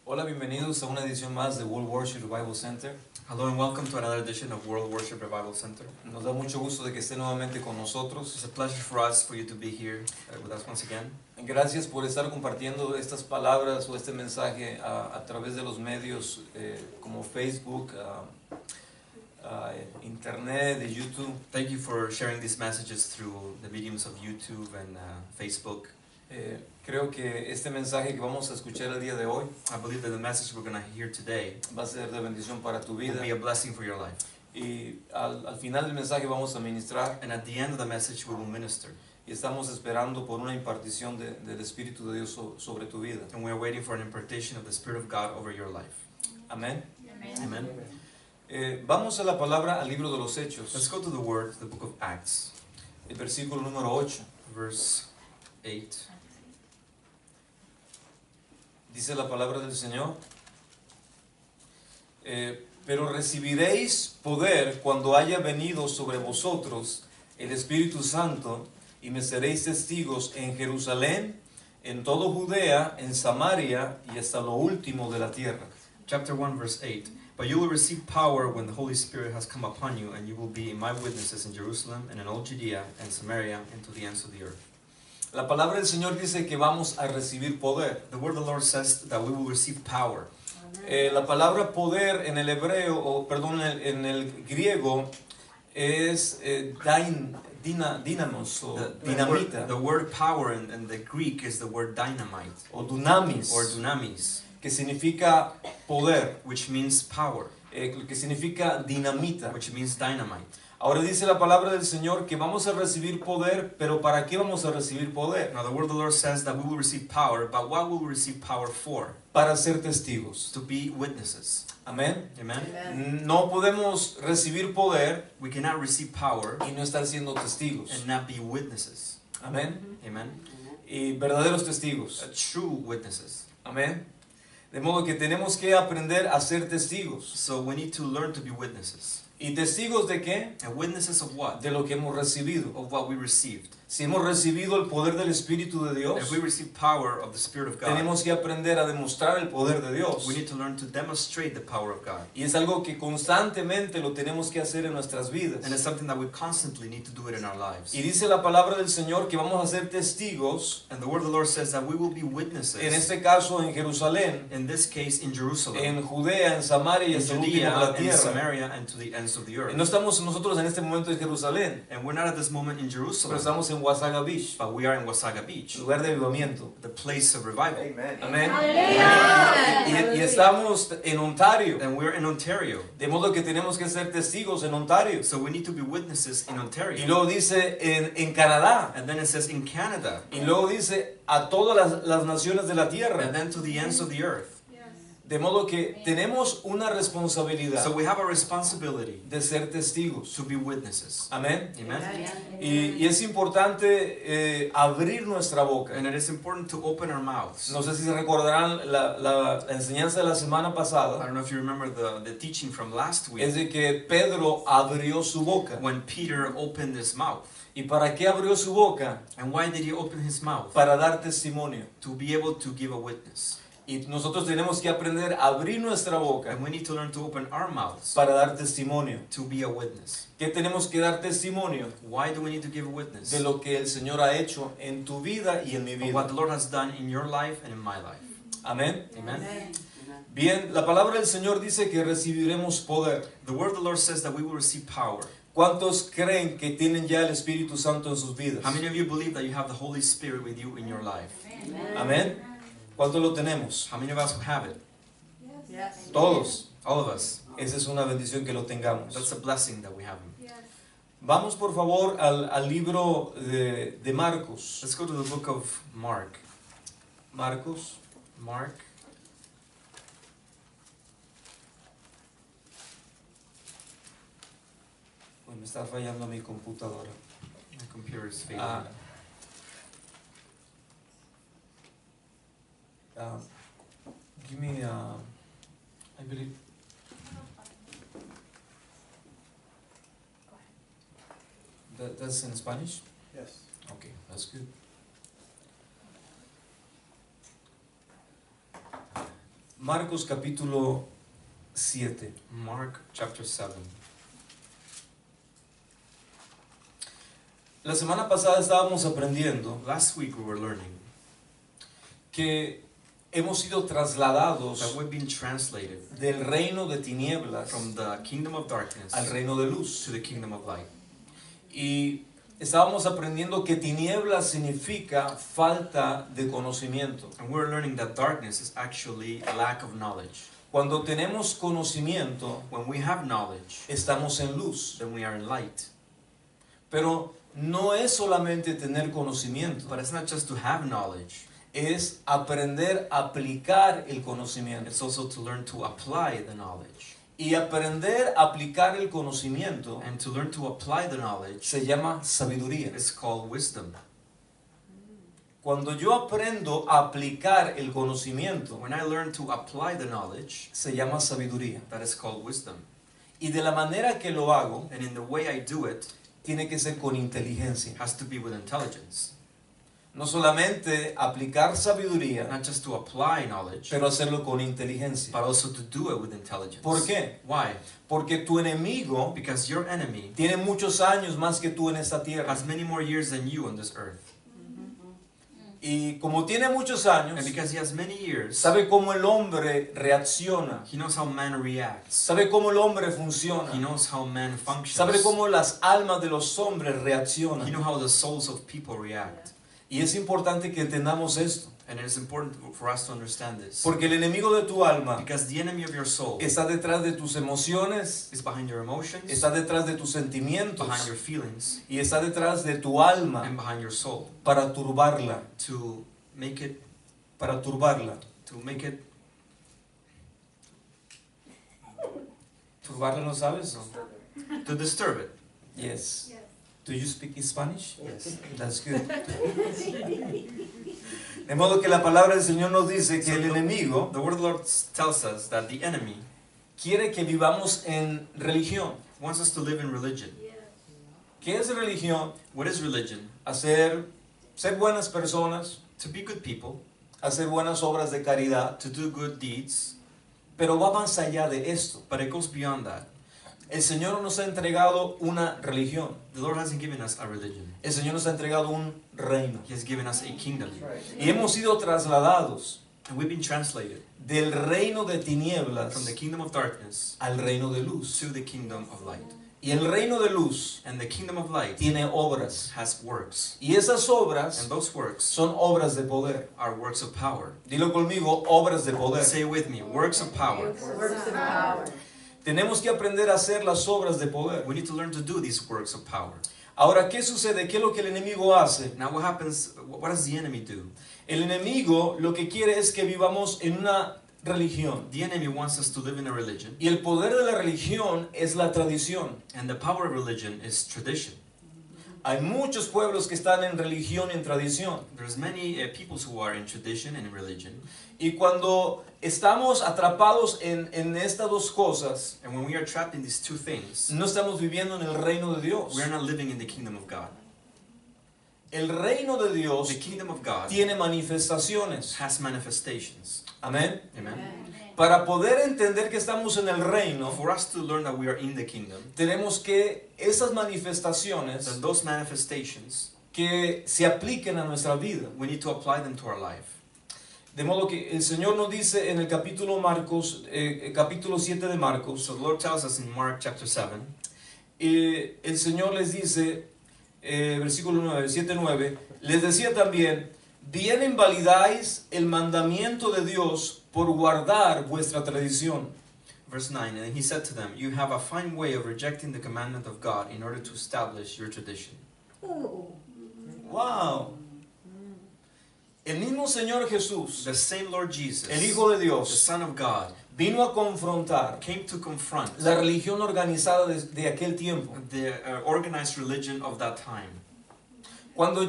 Hola, bienvenidos a una edición más de World Worship Revival Center. Hello and welcome to another edition of World Worship Revival Center. Nos da mucho gusto de que esté nuevamente con nosotros. It's a pleasure for us for you to be here with us once again. Gracias por estar compartiendo estas palabras o este mensaje a través de los medios como Facebook, Internet y YouTube. Thank you for sharing these messages through the mediums of YouTube and Facebook. Creo que este mensaje que vamos a escuchar el día de hoy I believe that the message we're going to hear today va a ser de bendición para tu will vida. be a blessing for your life. Y al final del mensaje vamos a ministrar And at the end of the message we will minister. y estamos esperando por una impartición del Espíritu de Dios sobre tu vida. And we are waiting for an impartation of the Spirit of God over your life. Amén. Amen. Vamos a la palabra al libro de los Let's Hechos, go to the Word, the book of Acts, el versículo número 8. verse 8. Dice la palabra del Señor: pero recibiréis poder cuando haya venido sobre vosotros el Espíritu Santo, y me seréis testigos en Jerusalén, en todo Judea, en Samaria y hasta lo último de la tierra. Chapter 1, verse 8. But you will receive power when the Holy Spirit has come upon you, and you will be my witnesses in Jerusalem and in all Judea and Samaria and to the ends of the earth. La palabra del Señor dice que vamos a recibir poder. The word of the Lord says that we will receive power. La palabra poder en el hebreo, o perdón, en el griego es dynamos o dinamita The word power in the Greek is the word dynamite o dunamis, or dunamis, que significa poder, which means power, que significa dinamita. which means dynamite. Ahora dice la palabra del Señor que vamos a recibir poder, pero ¿para qué vamos a recibir poder? Now the word of the Lord says that we will receive power, but what will we receive power for? Para ser testigos. To be witnesses. Amén. Amen? No podemos recibir poder We cannot receive power y no estar siendo testigos. and not be witnesses. Amén. Amen? Y verdaderos testigos. True witnesses. Amén. De modo que tenemos que aprender a ser testigos. So we need to learn to be witnesses. ¿Y testigos de qué? And witnesses of what? De lo que hemos recibido. Of what we received. Si hemos recibido el poder del Espíritu de Dios, If we receive power of the Spirit of God, tenemos que aprender a demostrar el poder de Dios. we need to learn to demonstrate the power of God. Y es algo que constantemente lo tenemos que hacer en nuestras vidas. And it's something that we constantly need to do it in our lives. Y dice la palabra del Señor que vamos a ser testigos, And the word of the Lord says that we will be en witnesses, este caso en Jerusalén, in this case in Jerusalem, en Judea, en Samaria y in hasta el último de la Judea, in tierra. Samaria, and to the ends of the earth. No estamos nosotros en este momento en Jerusalén, And we're not at this moment in pero Jerusalem, estamos en Wasaga Beach, but we are in Wasaga Beach, lugar de avivamiento. the place of revival. Amén. Aleluya. Y estamos en Ontario, And we're in Ontario, de modo que tenemos que ser testigos en Ontario. so we need to be witnesses in Y Ontario. luego dice en Canadá. And then it says in Canada, Y luego dice a todas las naciones de la tierra. and then to the ends of the earth. De modo que tenemos una responsabilidad So we have a responsibility de ser testigos. to be witnesses. Amén. Amen? Y es importante abrir nuestra boca. And it is important to open our mouths. No sé si se recordarán la enseñanza de la semana I pasada. don't know if you remember the teaching from last Es week, de que Pedro abrió su boca. when Peter opened his mouth. ¿Y para qué abrió su boca? And why did he open his mouth? Para dar testimonio. To be able to give a witness. Y nosotros tenemos que aprender a abrir nuestra boca And we need to learn to open our mouths para dar testimonio. to be a witness. ¿Qué tenemos que dar testimonio? Why do we need to give a witness? De lo que el Señor ha hecho en tu vida y en mi Of what the vida. Lord has done in your life and in my life. Amén. Amen? Bien, la palabra del Señor dice que recibiremos poder. The word of the Lord says that we will receive power. ¿Cuántos creen que tienen ya el Espíritu Santo en sus vidas? How many of you believe that you have the Holy Spirit with you in your life? Amén. ¿Cuántos lo tenemos? How many of us have it? Todos. All of us. Esa es una bendición que lo tengamos. That's a blessing that we have. Vamos por favor al libro de Marcos. Let's go to the book of Mark. Marcos. Mark. Uy, me está fallando mi computadora. My computer is failing. Give me, I believe. That's in Spanish? Yes. Okay, that's good. Marcos capítulo 7. Mark chapter 7. La semana pasada estábamos aprendiendo Last week we were learning que hemos sido trasladados that we've been translated del reino de tinieblas from the kingdom of darkness al reino de luz. to the kingdom of light. Y estábamos aprendiendo que tinieblas significa falta de conocimiento. And we're learning that darkness is actually a lack of knowledge. Cuando tenemos conocimiento, When we have knowledge, estamos en luz. then we are in light. Pero no es solamente tener conocimiento, But it's not just to have knowledge, es aprender a aplicar el conocimiento. it's also to learn to apply the knowledge. Y aprender a aplicar el conocimiento And to learn to apply the knowledge se llama sabiduría. is called wisdom. Cuando yo aprendo a aplicar el conocimiento, When I learn to apply the knowledge, se llama sabiduría. that is called wisdom. Y de la manera que lo hago, And in the way I do it, tiene que ser con inteligencia. has to be with intelligence. No solamente aplicar sabiduría, Not just to apply knowledge, pero hacerlo con inteligencia. but also to do it with intelligence. ¿Por qué? Why? Porque tu enemigo Because your enemy tiene muchos años más que tú en esta tierra. has many more years than you on this earth. Y como tiene muchos años, And because he has many years, sabe cómo el hombre reacciona, he knows how man reacts. sabe cómo el hombre He funciona, knows how man functions. sabe cómo las almas de los hombres He reaccionan. knows how the souls of people react. Y es importante que entendamos esto, And it is important for us to understand this. porque el enemigo de tu alma Because the enemy of your soul está detrás de tus emociones, is behind your emotions, está detrás de tus sentimientos behind your feelings, y está detrás de tu alma and behind your soul. para turbarla, To make it, para turbarla. ¿Turbarla no sabes? No. to disturb it. Yes. Do you speak Spanish? Yes. That's good. De modo que la palabra del Señor nos dice que el enemigo The word of the Lord tells us that the enemy quiere que vivamos en religión. wants us to live in religion. ¿Qué es religión? What is religion? Ser buenas personas, To be good people, hacer buenas obras de caridad, to do good deeds, pero va más allá de esto. but it goes beyond that. El Señor nos ha entregado una religión. The Lord hasn't given us a religion. El Señor nos ha entregado un reino. He has given us a kingdom. Y hemos sido trasladados And we've been translated del reino de tinieblas from the kingdom of darkness al reino de luz. to the kingdom of light. Y el reino de luz And the kingdom of light tiene obras. has works. Y esas obras And those works son obras de poder. are works of power. Dilo conmigo, obras de poder. Say with me, works of power. Works of power. Tenemos que aprender a hacer las obras de poder. We need to learn to do these works of power. Ahora, ¿qué sucede? ¿Qué es lo que el enemigo hace? Now what happens, what does the enemy do? El enemigo lo que quiere es que vivamos en una religión. The enemy wants us to live in a religion. Y el poder de la religión es la tradición. And the power of religion is tradition. Hay muchos pueblos que están en religión y en tradición. There's many peoples who are in tradition and in religion. Y cuando estamos atrapados en estas dos cosas, And when we are trapped in these two things, no estamos viviendo en el reino de Dios. we are not living in the kingdom of God. El reino de Dios The kingdom of God tiene manifestaciones. has manifestations. Amén. Amen. Para poder entender que estamos en el reino, For us to learn that we are in the kingdom, tenemos que esas manifestaciones then those manifestations, que se apliquen a nuestra vida. we need to apply them to our life. De modo que el Señor nos dice en el capítulo Marcos, capítulo 7 de Marcos, So the Lord tells us in Mark chapter 7, el Señor les dice, versículo 9, 7, 9, les decía también, bien invalidáis el mandamiento de Dios por guardar vuestra tradición. verse 9, and he said to them, you have a fine way of rejecting the commandment of God in order to establish your tradition. ¡Wow! El mismo Señor Jesús, The same Lord Jesus, el Hijo de the Dios, Son of God, vino a confrontar came to confront la religión organizada de aquel tiempo. the organized religion of that time. Cuando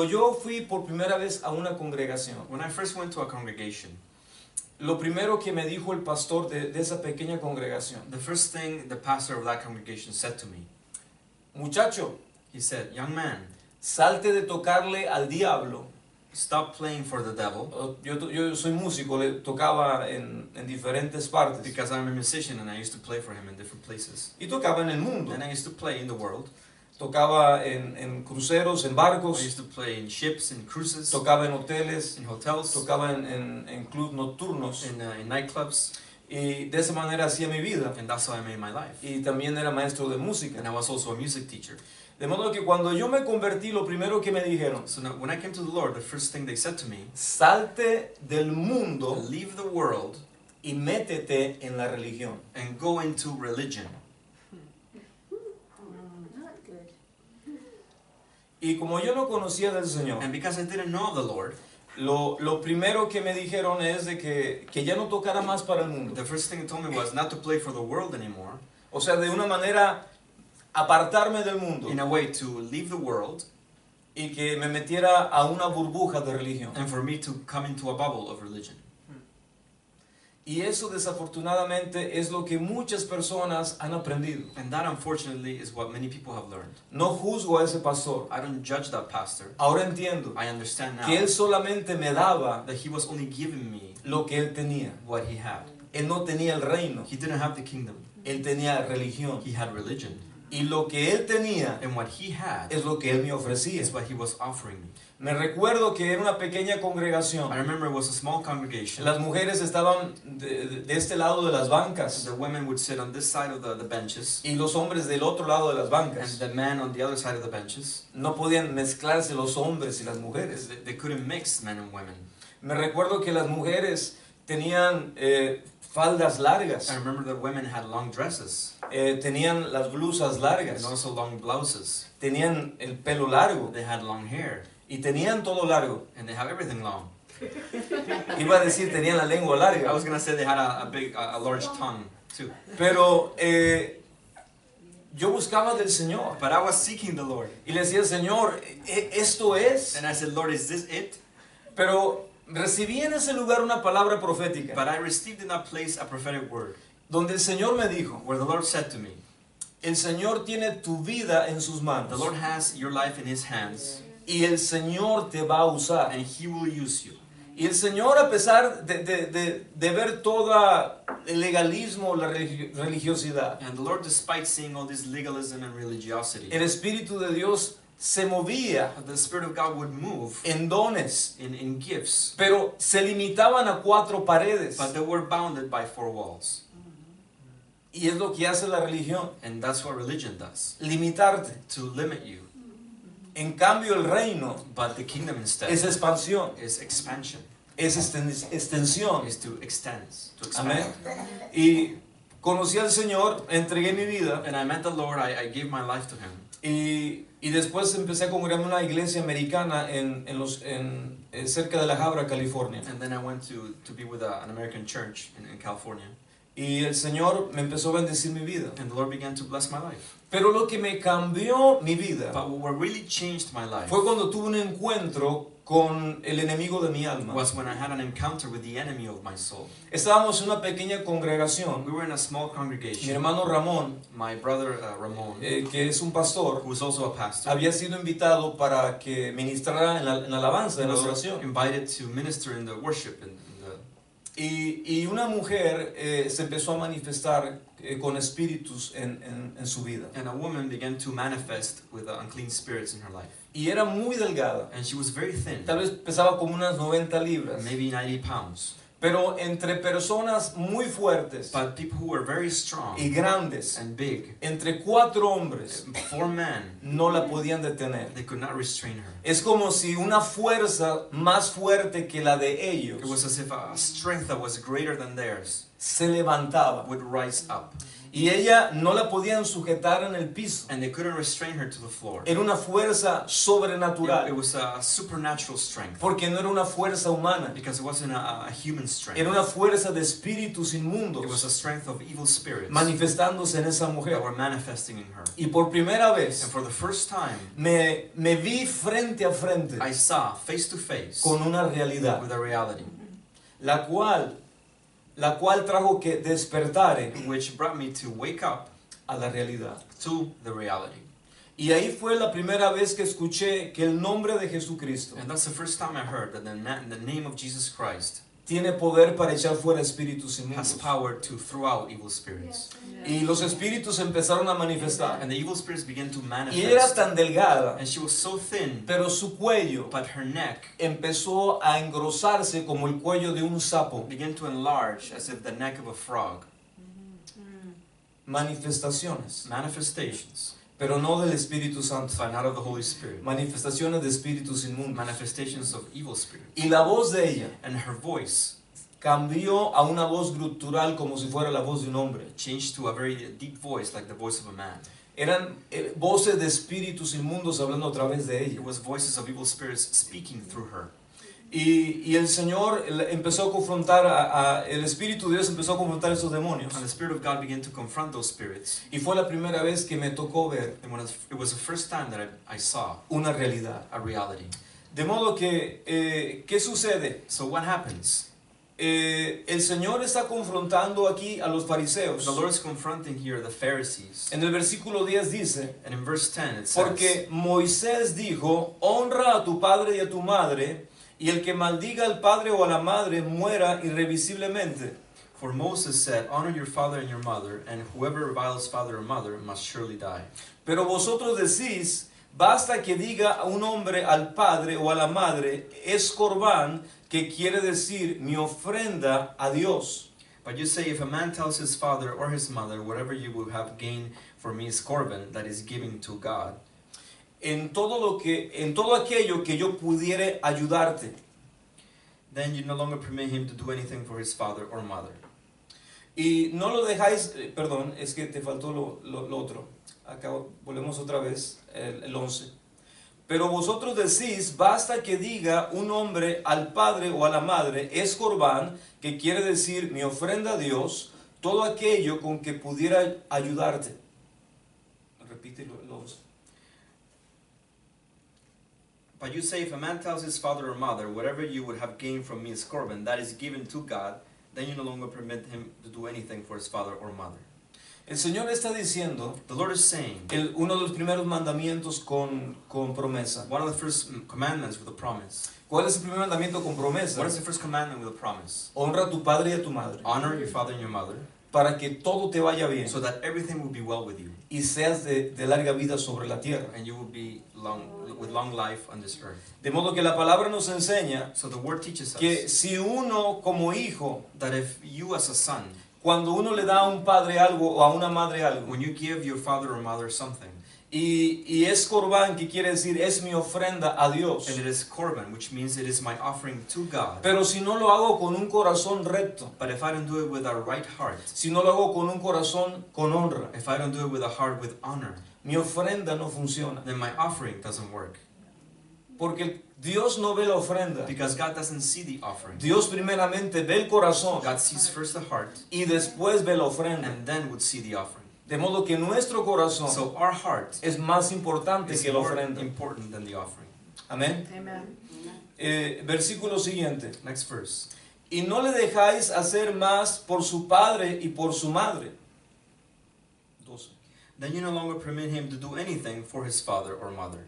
yo fui por primera vez a una congregación, When I first went to a congregation, lo primero que me dijo el pastor de esa pequeña congregación, the first thing the pastor of that congregation said to me, muchacho, he said, young man, salte de tocarle al diablo stop playing for the devil. Yo soy músico, le tocaba en diferentes partes. Because I'm a musician and I used to play for him in different places. Y tocaba en el mundo. And I used to play in the world. Tocaba en cruceros, en I barcos. used to play in ships, in cruises, Tocaba en hoteles. in hotels, Tocaba en clubs nocturnos. in nightclubs. Y de esa manera hacía mi vida. And that's how I made my life. Y también era maestro de And música. I was also a music teacher. De modo que cuando yo me convertí, lo primero que me dijeron, So now, when I came to the Lord, the first thing they said to me, salte del mundo leave the world y métete en la religión. and go into religion. Not good. Y como yo no conocía del Señor, And because I didn't know the Lord, lo primero que me dijeron es de que ya no tocara más para el mundo. the first thing they told me was not to play for the world anymore. O sea, de una manera apartarme del mundo In a way, to leave the world y que me metiera a una burbuja de religión. and for me to come into a bubble of religion. Y eso desafortunadamente es lo que muchas personas han aprendido. And that, unfortunately, is what many people have learned. No juzgo a ese pastor. I don't judge that pastor. Ahora entiendo I understand now que él solamente me daba that he was only giving me lo que él tenía. what he had. Él no tenía el reino, He didn't have the kingdom. él tenía religión. He had religion. Y lo que él tenía And what he had es lo que él me ofrecía. is what he was offering me. Me recuerdo que era una pequeña I congregación. remember it was a small congregation. Las mujeres estaban de este lado de las bancas The women would sit on this side of the benches, y los hombres del otro lado de las and bancas. the men on the other side of the benches. No podían mezclarse los hombres y las mujeres. They couldn't mix men and women. Me recuerdo que las mujeres tenían faldas largas, I remember the women had long dresses tenían las blusas largas, and also long blouses. tenían el pelo largo They had long hair, y tenían todo largo. and they have everything long. Iba a decir tenían la lengua I larga, was gonna say they had a large tongue too. pero yo buscaba del Señor But I was seeking the Lord, y le decía, Señor, esto es. and I said, Lord, is this it? Pero recibí en ese lugar una palabra profética, But I received in that place a prophetic word, donde el Señor me dijo, where the Lord said to me, el Señor tiene tu vida en sus the manos Lord has your life in His hands, y el Señor te va a usar. and He will use you. Y el Señor, a pesar de ver todo el legalismo, la religiosidad, And the Lord, despite seeing all this legalism and religiosity, el Espíritu de Dios se movía the Spirit of God would move en dones, in gifts, pero se limitaban a 4 paredes. but they were bounded by 4 walls. Y es lo que hace la religión, And that's what religion does, limitarte. to limit you. En cambio, el reino But the kingdom instead es expansión, is expansion, es extensión. is to extend, to Amén. expand. Y conocí al Señor, entregué mi vida And I met the Lord, I gave my life to Him. y después empecé a congregarme en una iglesia americana cerca de La Habra, California. And then I went to be with an American church in California. Y el Señor me empezó a bendecir mi vida. And the Lord began to bless my life. Pero lo que me cambió mi vida But what really changed my life fue cuando tuve un encuentro con el enemigo de mi alma. was when I had an encounter with the enemy of my soul. Estábamos en una pequeña congregación. We were in a small Mi congregation. hermano Ramón, My brother Ramon, que es un pastor, who was also a pastor, había sido invitado para que ministrara en la alabanza, en la was adoración. invited to minister in the worship. Y una mujer se empezó a manifestar con espíritus en su vida. And a woman began to manifest with unclean spirits in her life. Y era muy delgada. And she was very thin, Tal vez pesaba como unas 90 libras. maybe 90 pounds. Pero entre personas muy fuertes But people who were very strong y grandes, and big, entre 4 hombres, 4 men, no la podían detener. they could not restrain her. Es como si una fuerza más fuerte que la de ellos It was as if a strength that was greater than theirs se levantaba. would rise up. Y ella no la podían sujetar en el piso. And they couldn't restrain her to the floor. Era una fuerza It sobrenatural, was a supernatural strength. porque no era una fuerza humana. Because it wasn't a human strength. Era una fuerza de espíritus It was inmundos a strength of evil spirits manifestándose en esa mujer. that were manifesting in her. Y por primera vez And for the first time, me vi frente a frente I saw face to face con una realidad, with a reality, la cual trajo que despertare which brought me to wake up a la realidad. to the reality. Y ahí fue la primera vez que escuché que el nombre de Jesucristo And that's the first time I heard that the name of Jesus Christ tiene poder para echar fuera espíritus has inmundos. power to throw out evil spirits. Y los espíritus empezaron a manifestar. And the evil spirits began to Y era manifest. tan delgada, And she was so thin, pero su cuello but her neck empezó a engrosarse como el cuello de un sapo. began to enlarge as if the neck of a frog. Manifestaciones, Manifestations, pero no del Espíritu Santo. but not of the Holy Spirit. Manifestaciones de espíritus inmundos. Manifestations of evil spirits. Y la voz de ella And her voice cambió a una voz grutural como si fuera la voz de un hombre. changed to a very deep voice, like the voice of a man. Eran voces de espíritus inmundos hablando a través de It ella. was voices of evil spirits speaking through her. Y el Señor empezó a confrontar, el Espíritu de Dios empezó a confrontar a esos demonios. And the Spirit of God began to confront those spirits. Y fue la primera vez que me tocó ver And it was the first time that I saw una realidad. a reality. De modo que, ¿qué sucede? So what happens? El Señor está confrontando aquí a los fariseos. The Lord is confronting here the Pharisees. En el versículo 10 dice, And in verse 10 it says, porque Moisés dijo, honra a tu padre y a tu madre, y el que maldiga al padre o a la madre muera irrevisiblemente. For Moses said, honor your father and your mother, and whoever reviles father or mother must surely die. Pero vosotros decís, basta que diga a un hombre al padre o a la madre, es corbán, que quiere decir mi ofrenda a Dios. But you say, if a man tells his father or his mother, whatever you will have gained for me is corban, that is giving to God, En todo aquello que yo pudiere ayudarte. then you no longer permit him to do anything for his father or mother. Y no lo dejáis, perdón, es que te faltó lo otro. Acá volvemos otra vez, el 11. Pero vosotros decís, basta que diga un hombre al padre o a la madre, es corbán, que quiere decir mi ofrenda a Dios, todo aquello con que pudiera ayudarte. Repite lo 11. But you say, if a man tells his father or mother, whatever you would have gained from me is corban, that is given to God, then you no longer permit him to do anything for his father or mother. El Señor está diciendo, The Lord is saying, uno de los primeros mandamientos con promesa. one of the first commandments with a promise. ¿Cuál es el primer mandamiento con promesa? What is the first commandment with a promise? Honra a tu padre y a tu madre, Honor your father and your mother, para que todo te vaya bien so that everything will be well with you, y seas de larga vida sobre la tierra. and you will be with long life on this earth. De modo que la palabra nos enseña So the word teaches que us si uno como hijo, that if you as a son, cuando uno le da a un padre algo o a una madre algo, when you give your father or mother something, y es corbán, que quiere decir es mi ofrenda a Dios, and it is korban, which means it is my offering to God, pero si no lo hago con un corazón recto, but if I don't do it with a right heart, si no lo hago con un corazón con honra, if I don't do it with a heart with honor, mi ofrenda no funciona, then my offering doesn't work. porque Dios no ve la ofrenda. Because God doesn't see the offering. Dios primeramente ve el corazón God sees first the heart, y después ve la ofrenda. and then would see the offering. De modo que nuestro corazón So our heart es más importante is que la more ofrenda. important than the offering. Amén. Amen. Versículo siguiente. Next verse. Y no le dejáis hacer más por su padre y por su madre. 12. Then you no longer permit him to do anything for his father or mother.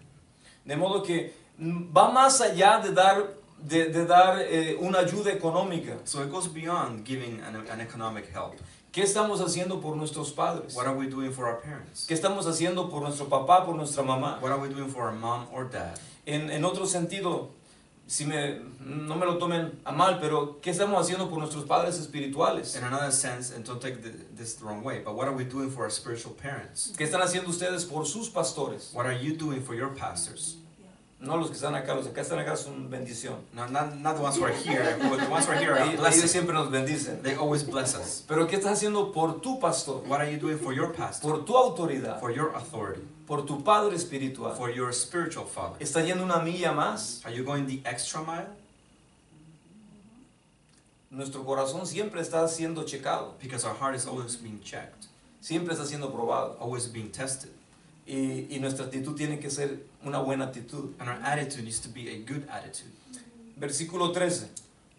De modo que va más allá de dar una ayuda económica. So it goes beyond giving an economic help. ¿Qué estamos haciendo por nuestros padres? What are we doing for our parents? ¿Qué estamos haciendo por nuestro papá, por nuestra mamá? What are we doing for our mom or dad? En otro sentido, no me lo tomen a mal, pero ¿qué estamos haciendo por nuestros padres espirituales? In another sense, and don't take this the wrong way, but what are we doing for our spiritual parents? ¿Qué están haciendo ustedes por sus pastores? What are you doing for your pastors? No los que están acá, los que están acá son bendición. No, not the ones who are here. The ones who are here are Ellos blessed. siempre nos bendicen. They always bless us. Pero ¿qué estás haciendo por tu pastor? What are you doing for your pastor? Por tu autoridad, For your authority? por tu padre espiritual. For your spiritual father? ¿Está yendo una milla más? Are you going the extra mile? Nuestro corazón siempre está siendo checado, Because our heart is always being checked, siempre está siendo probado. always being tested. Y nuestra actitud tiene que ser una buena actitud. And our attitude needs to be a good attitude. Versículo 13.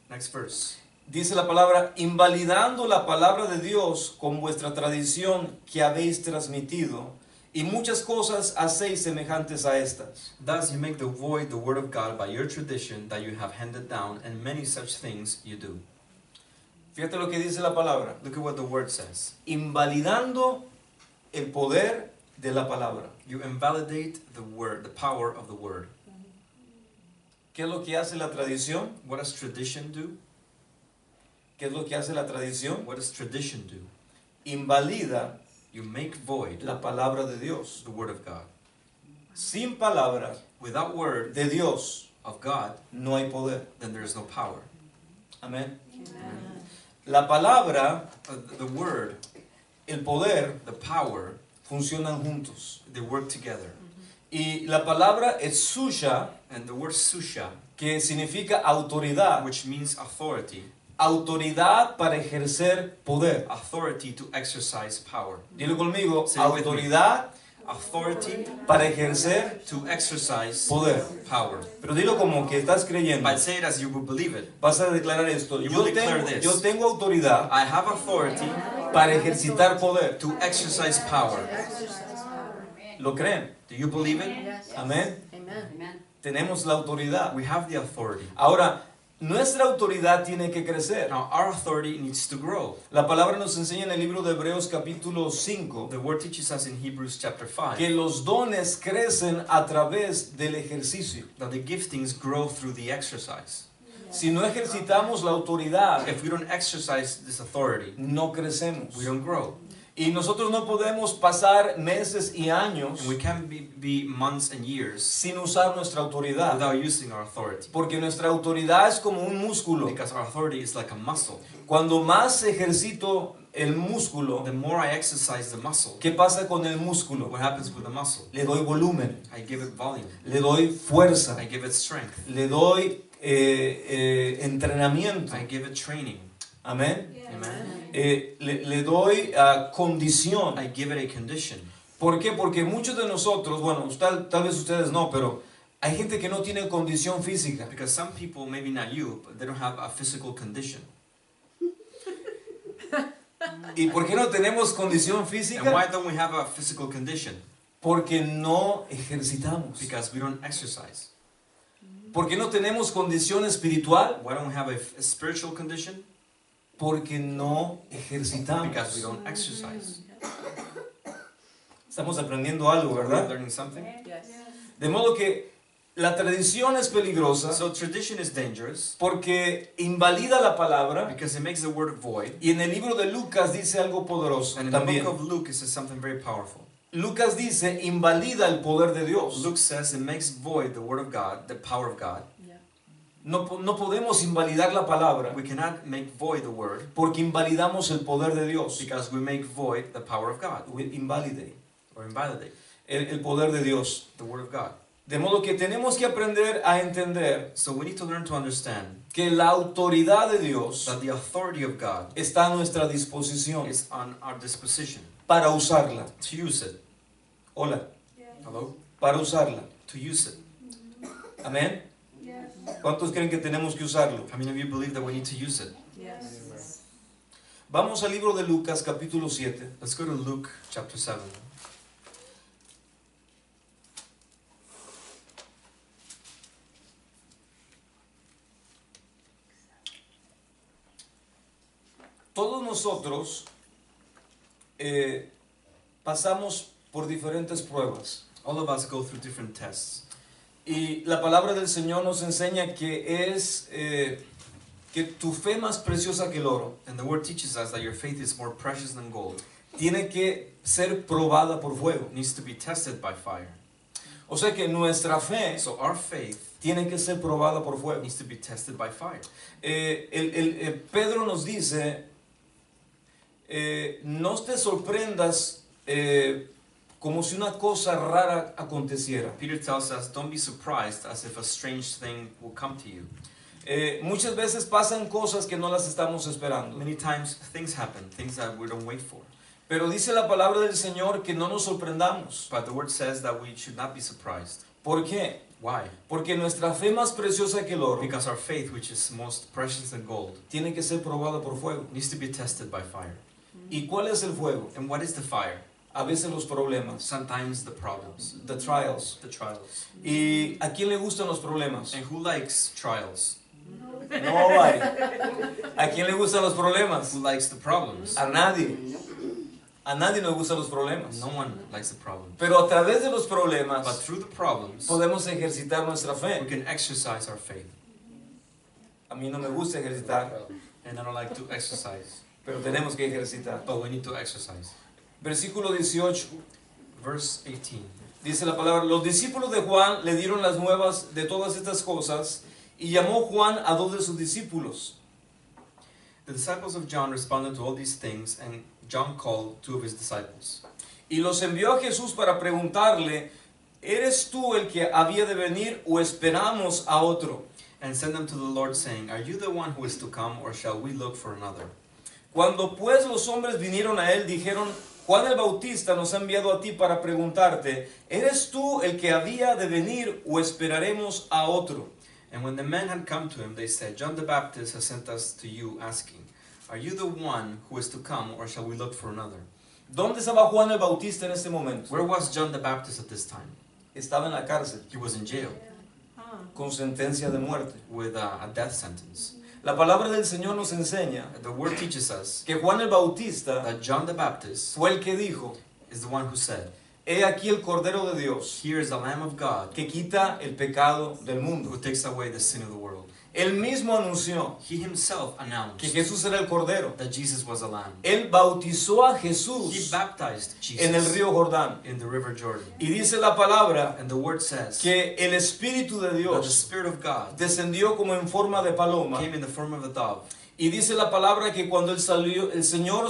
Next verse. Dice la palabra, invalidando la palabra de Dios con vuestra tradición que habéis transmitido, Y muchas cosas hacéis semejantes a estas. Thus you make the void the word of God by your tradition that you have handed down, and many such things you do. Fíjate lo que dice la palabra. Look at what the word says. Invalidando el poder de la palabra. You invalidate the word, the power of the word. ¿Qué es lo que hace la tradición? What does tradition do? ¿Qué es lo que hace la tradición? What does tradition do? Invalida You make void la palabra de Dios. the word of God. Sin palabra Without word de Dios of God, no hay poder. then there is no power. Amén. Amen. La palabra, The word, el poder, the power, funcionan juntos. they work together. Y la palabra exusha, And the word susha, que significa autoridad, which means authority, autoridad para ejercer poder. authority to exercise power. Dilo conmigo, Say it with me. autoridad Authority para ejercer to exercise poder. power. Pero dilo como que estás creyendo. But say it as you would believe it. Vas a declarar esto. You Yo will declare tengo, this. yo tengo autoridad I have authority para ejercitar poder. to exercise power. Exercise power. ¿Lo creen? Do you believe it? Yes. Amén. Amen. Amen. Tenemos la autoridad. We have the authority. Ahora, nuestra autoridad tiene que crecer. Now our authority needs to grow. La palabra nos enseña en el libro de Hebreos capítulo 5 The word teaches us in Hebrews chapter 5 que los dones crecen a través del ejercicio. that the giftings grow through the exercise. Si no ejercitamos la autoridad, If we don't exercise this authority, no crecemos. we don't grow. Y nosotros no podemos pasar meses y años And we can't be months and years sin usar nuestra autoridad. without using our authority. Porque nuestra autoridad es como un músculo. Because our authority is like a muscle. Cuando más ejercito el músculo, The more I exercise the muscle, ¿qué pasa con el músculo? what happens with the muscle? Le doy volumen, I give it volume. le doy fuerza, I give it strength. le doy entrenamiento. I give it training. Amén. Amen. Le doy condición. I give it a condition. ¿Por qué? Porque muchos de nosotros, bueno, tal vez ustedes no, pero hay gente que no tiene condición física. Because some people, maybe not you, but they don't have a physical condition. ¿Y por qué no tenemos condición And why física? don't we have a physical condition? Porque no ejercitamos. Because we don't exercise. ¿Por qué no tenemos condición espiritual? Why don't we have a spiritual condition? Porque no Because we ejercitamos. don't exercise. Estamos aprendiendo algo, We're ¿verdad? learning something. Yes. De modo que la tradición es peligrosa So tradition is dangerous porque invalida la palabra. because it makes the word void. Y en el libro de Lucas dice algo poderoso And in the también. book of Luke, it says something very powerful. Lucas dice, invalida el poder de Dios. Luke says it makes void the word of God, the power of God. Yeah. No podemos invalidar la palabra We cannot make void the word porque invalidamos el poder de Dios. because we make void the power of God We invalidate or invalidate el poder de Dios. the word of God. De modo que tenemos que aprender a entender So we need to learn to understand que la autoridad de Dios that the authority of God está a nuestra disposición is on our disposition para usarla. to use it. Hola, Hello? para usarla. To use it. Amén. ¿Cuántos creen que tenemos que usarlo? How many of you believe that we need to use it? Yes. Vamos al libro de Lucas capítulo 7. Let's go to Luke chapter 7. Todos nosotros pasamos por diferentes pruebas. All of us go through different tests. Y la palabra del Señor nos enseña que es que tu fe más preciosa que el oro And the word teaches us that your faith is more precious than gold. tiene que ser probada por fuego. It needs to be tested by fire. O sea que nuestra fe So our faith tiene que ser probada por fuego. needs to be tested by fire. Pedro nos dice, no te sorprendas como si una cosa rara aconteciera. Peter tells us, don't be surprised as if a strange thing will come to you. Muchas veces pasan cosas que no las estamos esperando. Many times things happen, things that we don't wait for. Pero dice la palabra del Señor que no nos sorprendamos. But the word says that we should not be surprised. ¿Por qué? Why? Porque nuestra fe más preciosa que el oro Because our faith, which is most precious than gold, tiene que ser probada por fuego. needs to be tested by fire. ¿Y cuál es el fuego? And what is the fire? a veces los problemas, sometimes the problems, the trials. the trials. ¿Y a quién le gustan los problemas? And who likes trials? No hay. ¿A quién le gustan los problemas? Who likes the problems? A nadie. A nadie nos gustan los problemas. No one likes the problem. Pero a través de los But problemas through the problems, podemos ejercitar nuestra we fe. can exercise our faith. A mí no me gusta ejercitar, And I don't like to exercise, pero tenemos que ejercitar. but we need to exercise. Versículo 18. Verse 18. Dice la palabra, los discípulos de Juan le dieron las nuevas de todas estas cosas y llamó Juan a 2 de sus discípulos. The disciples of John responded to all these things, and John called 2 of his disciples. Y los envió a Jesús para preguntarle, ¿eres tú el que había de venir o esperamos a otro? And sent them to the Lord, saying, Are you the one who is to come, or shall we look for another? Cuando pues los hombres vinieron a él, dijeron, Juan el Bautista nos ha enviado a ti para preguntarte, ¿eres tú el que había de venir o esperaremos a otro? And when the men had come to him, they said, John the Baptist has sent us to you, asking, Are you the one who is to come, or shall we look for another? ¿Dónde estaba Juan el Bautista en este momento? Where was John the Baptist at this time? Estaba en la cárcel, He was in jail con sentencia de muerte. with a death sentence. La palabra del Señor nos enseña The word teaches us que Juan el Bautista that John the Baptist fue el que dijo, is the one who said, he aquí el Cordero de Dios Here is the Lamb of God que quita el pecado del who mundo. takes away the sin of the world. Él mismo anunció He himself que announced Jesús era el Cordero. that Jesus was a lamb. Él bautizó a He Jesús baptized en el Jesus río Jordán. in the river Jordan. Y dice la palabra And the word says que el Espíritu de that the Dios Spirit of God descendió como en forma de paloma. came in the form of a dove. Y dice la palabra que cuando él salió, el Señor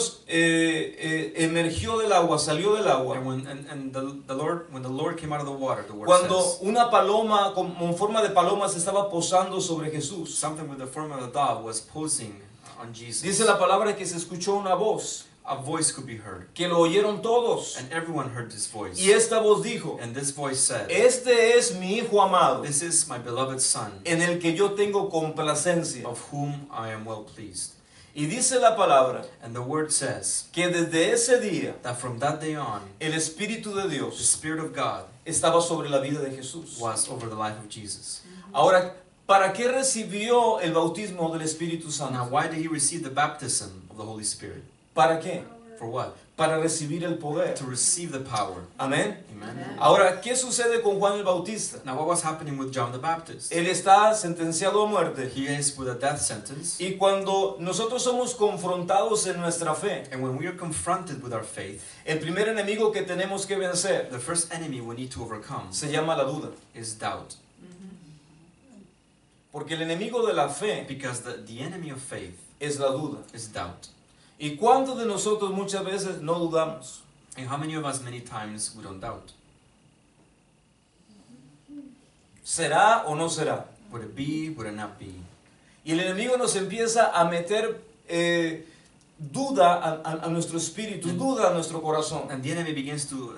emergió del agua, salió del agua. And when the Lord came out of the water, the word Cuando says una paloma como en forma de paloma se estaba posando sobre Jesús. something with the form of a dove was posing on Jesus. Dice la palabra que se escuchó una voz, A voice could be heard, que lo oyeron todos. and everyone heard this voice. Y esta voz dijo, And this voice said, este es mi Hijo amado, This is my beloved Son, en el que yo tengo complacencia. of whom I am well pleased. Y dice la palabra And the word says que desde ese día that from that day on, el Espíritu de the Dios Spirit of God estaba sobre la vida de Jesús. was over the life of Jesus. Ahora, ¿para qué recibió el bautismo del Espíritu Now, Santo? why did he receive the baptism of the Holy Spirit? ¿Para qué? For what? Para recibir el poder. To receive the power. Amén. Amen. Ahora, ¿qué sucede con Juan el Bautista? Now, what was happening with John the Baptist? Él está sentenciado a muerte. He is with a death sentence. Y cuando nosotros somos confrontados en nuestra fe, And when we are confronted with our faith, el primer enemigo que tenemos que vencer the first enemy we need to overcome se llama la duda. is doubt. Porque el enemigo de la fe Because the enemy of faith es la duda. is doubt. ¿Y cuántos de nosotros muchas veces no dudamos? And how many of us, many times, we don't doubt? ¿Será o no será? Would it be? Would it not be? Y el enemigo nos empieza a meter duda a nuestro espíritu, duda a nuestro corazón. And the enemy begins to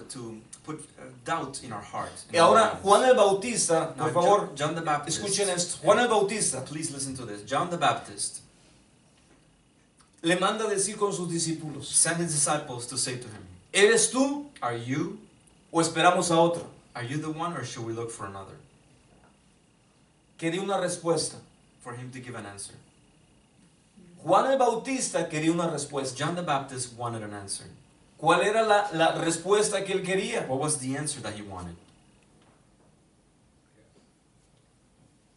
put doubt in our heart. Y ahora Juan el Bautista, Now, por favor, John the Baptist. escuchen esto. Juan el Bautista Please listen to this. John the Baptist le manda a decir con sus discípulos, sent his disciples to say to him, ¿eres tú Are you? o esperamos a otro? Are you the one, or should we look for another? Quería una respuesta. For him to give an answer. Juan el Bautista quería una respuesta. John the Baptist wanted an answer. ¿Cuál era la respuesta que él quería? What was the answer that he wanted?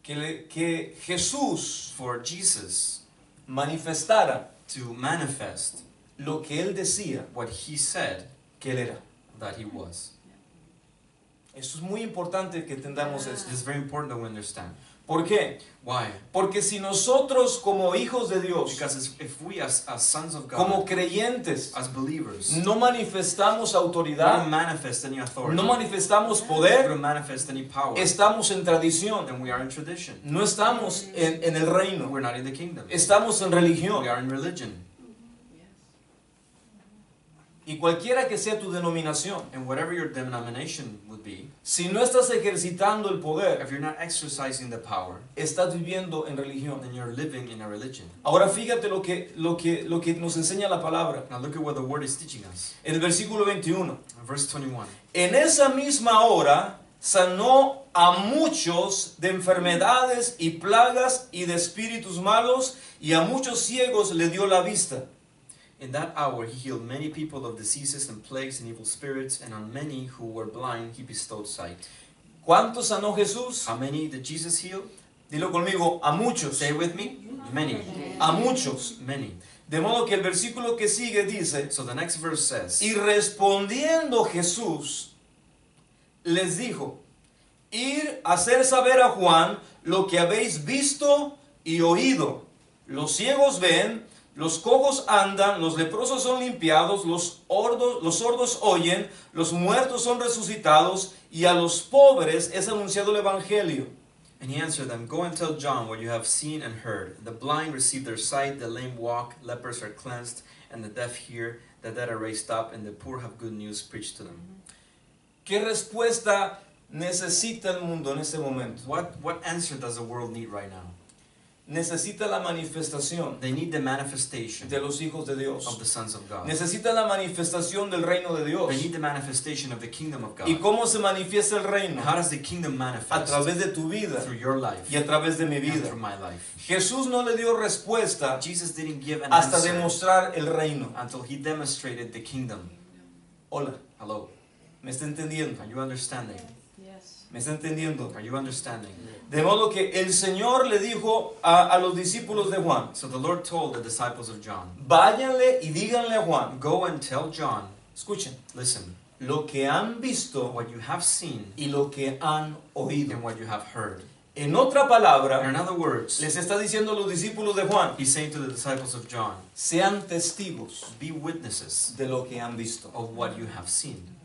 Que Jesús For Jesus manifestara to manifest lo que él decía what he said que él era. that he was. Esto es muy importante que entendamos It esto. is very important that we understand. ¿Por qué? Why? Porque si nosotros como hijos de Dios, Because if we as sons of God, como creyentes, as believers, no manifestamos we don't autoridad, manifest any authority, no manifestamos we poder, don't manifest any power, estamos en tradición, then we are in tradition. no estamos en el reino, We're not in the kingdom. estamos en We religión. are in religion. Y cualquiera que sea tu denominación, And whatever your denomination would be, si no estás ejercitando el poder, if you're not exercising the power, estás viviendo en religión. then you're living in a religion. Ahora fíjate lo que nos enseña la palabra. Now look at what the word is teaching us. En el versículo 21. Verse 21. En esa misma hora sanó a muchos de enfermedades y plagas y de espíritus malos, y a muchos ciegos le dio la vista. In that hour he healed many people of diseases and plagues and evil spirits, and on many who were blind he bestowed sight. ¿Cuántos sanó Jesús? How many did Jesus heal? Dilo conmigo, a muchos. Say it with me. Many. A muchos. Many. De modo que el versículo que sigue dice, So the next verse says, y respondiendo Jesús les dijo, ir a hacer saber a Juan lo que habéis visto y oído. Los ciegos ven, los cojos andan, los leprosos son limpiados, los sordos oyen, los muertos son resucitados, y a los pobres es anunciado el evangelio. And he answered them, Go and tell John what you have seen and heard. The blind receive their sight, the lame walk, lepers are cleansed, and the deaf hear, the dead are raised up, and the poor have good news preached to them. ¿Qué respuesta necesita el mundo en este momento? What answer does the world need right now? Necesita la manifestación They need the manifestation de los hijos de of Dios. the sons of God. Necesita la manifestación del reino de Dios. They need the manifestation of the kingdom of God. ¿Y cómo se manifiesta el And reino? how does the kingdom A manifest? través de tu vida Through your life y a través de mi and vida. through my life. Jesús no le dio respuesta Jesus didn't give an hasta answer demostrar el reino. until he demonstrated the kingdom. Hola, Hello, ¿me está entendiendo? are you understanding? Yes. ¿Me está entendiendo? Are you understanding? De modo que el Señor le dijo a los discípulos de Juan, So the Lord told the disciples of John, váyanle y díganle a Juan, Go and tell John, escuchen, listen, lo que han visto what you have seen y lo que han oído. and what you have heard. En otra In palabra, other words, les está diciendo a los discípulos de Juan, he's saying to the disciples of John, sean testigos be witnesses de lo que han visto. of what you have seen.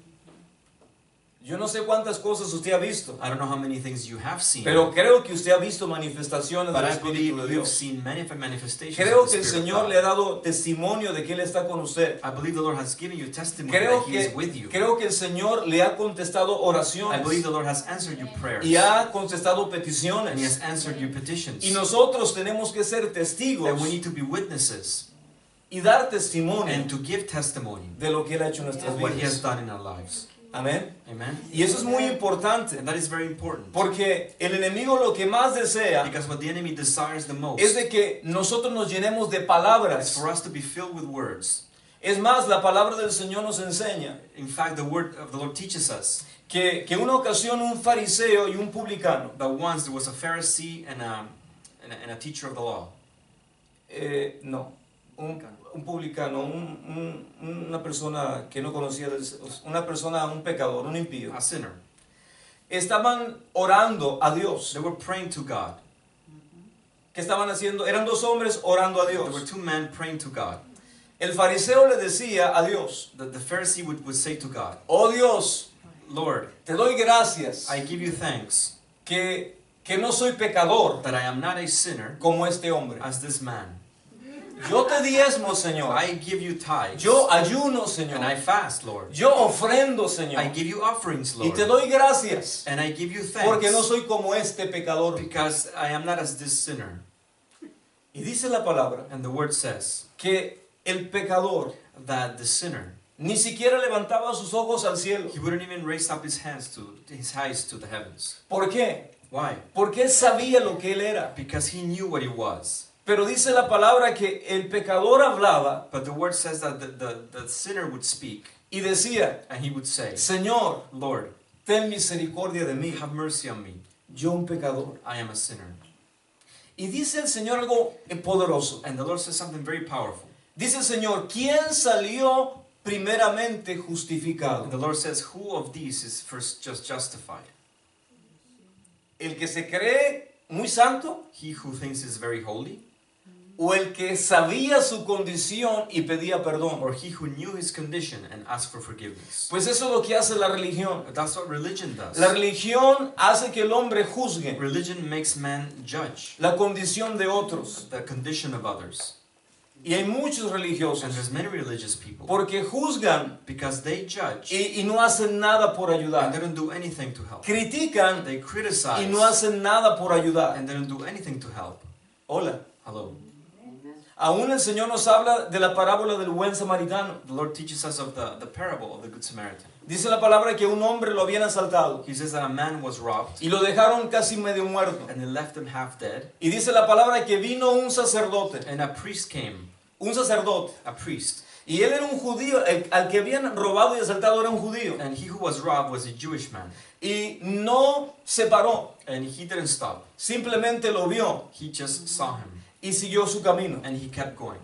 Yo no sé cuántas cosas usted ha visto, I don't know how many things you have seen, pero creo que usted ha visto manifestaciones but del I Espíritu believe de you've Dios. seen many manifestations Creo of que the el Spirit Señor of le ha God. dado testimonio de que Él está con usted. I believe the Lord has given you testimony Creo that He is with you. que el Señor le ha contestado I oraciones believe the Lord has answered your prayers y ha contestado and He peticiones. has answered your petitions. Y nosotros tenemos que ser testigos And we need to be witnesses y dar testimonio and to give testimony de lo que Él ha hecho en nuestras of what He has vidas. done in our lives. Amén. Amen. Y eso es muy importante, And that is very important. porque el enemigo lo que más desea Because what the enemy desires the most es de que nosotros nos llenemos de is palabras. for us to be filled with words. Es más, la palabra del Señor nos enseña In fact, the word of the Lord teaches us que una ocasión un fariseo y un publicano, that once there was a Pharisee and a teacher of the law. un publicano, una persona que no conocía, un pecador, un impío, A sinner. estaban orando a Dios. They were praying to God. ¿Qué estaban haciendo? Eran dos hombres orando a There were Dios. two men praying to God. El fariseo le decía a Dios, The Pharisee would say to God, oh Dios, Lord, te doy gracias I give you thanks que no soy pecador that I am not a sinner como este hombre. as this man. Yo te diezmo, Señor. I give you tithes. Yo ayuno, And I Señor. fast, Lord. Yo ofrendo, I Señor. give you offerings, Y Lord. te doy gracias And I give you porque no thanks soy como este pecador. because I am not as this sinner. Y dice la palabra And the word says que el pecador that the sinner, ni siquiera levantaba sus ojos al cielo. he wouldn't even raise up his eyes to the heavens. ¿Por qué? Why? Porque él sabía lo que él era. Because he knew what he was. Pero dice la palabra que el pecador hablaba But the word says that the sinner would speak y decía, and he would say, Señor, Lord, ten misericordia de mí, have mercy on me. yo un pecador. I am a sinner. Y dice el Señor algo poderoso. And the Lord says something very powerful. Dice el Señor, ¿quién salió primeramente And justificado? the Lord says, who of these is first just justified? ¿El que se cree muy santo He who thinks is very holy, o el que sabía su condición y pedía perdón? or he who knew his condition and asked for forgiveness? Pues eso es lo que hace la religión. That's what religion does. La religión hace que el hombre juzgue Religion makes man judge la condición de otros. the condition of others. Y hay muchos And religiosos there's many religious people. porque juzgan Because they judge y no hacen nada por and they ayudar. don't do anything to help. Critican They y criticize no hacen nada por ayudar. and they don't do anything to help. Hola. Hello. Amen. Aún el Señor nos habla de la parábola del buen samaritano. The Lord teaches us of the parable of the Good Samaritan. Dice la palabra que un hombre lo habían asaltado He says that a man was robbed y lo dejaron casi medio muerto. and they left him half dead. Y dice la palabra que vino un sacerdote, And a priest came, un sacerdote. a priest. Y él era un judío, al que habían robado y asaltado era un judío. And he who was robbed was a Jewish man. Y no se paró, And he didn't stop. simplemente lo vio He just saw him. y siguió su camino. And he kept going.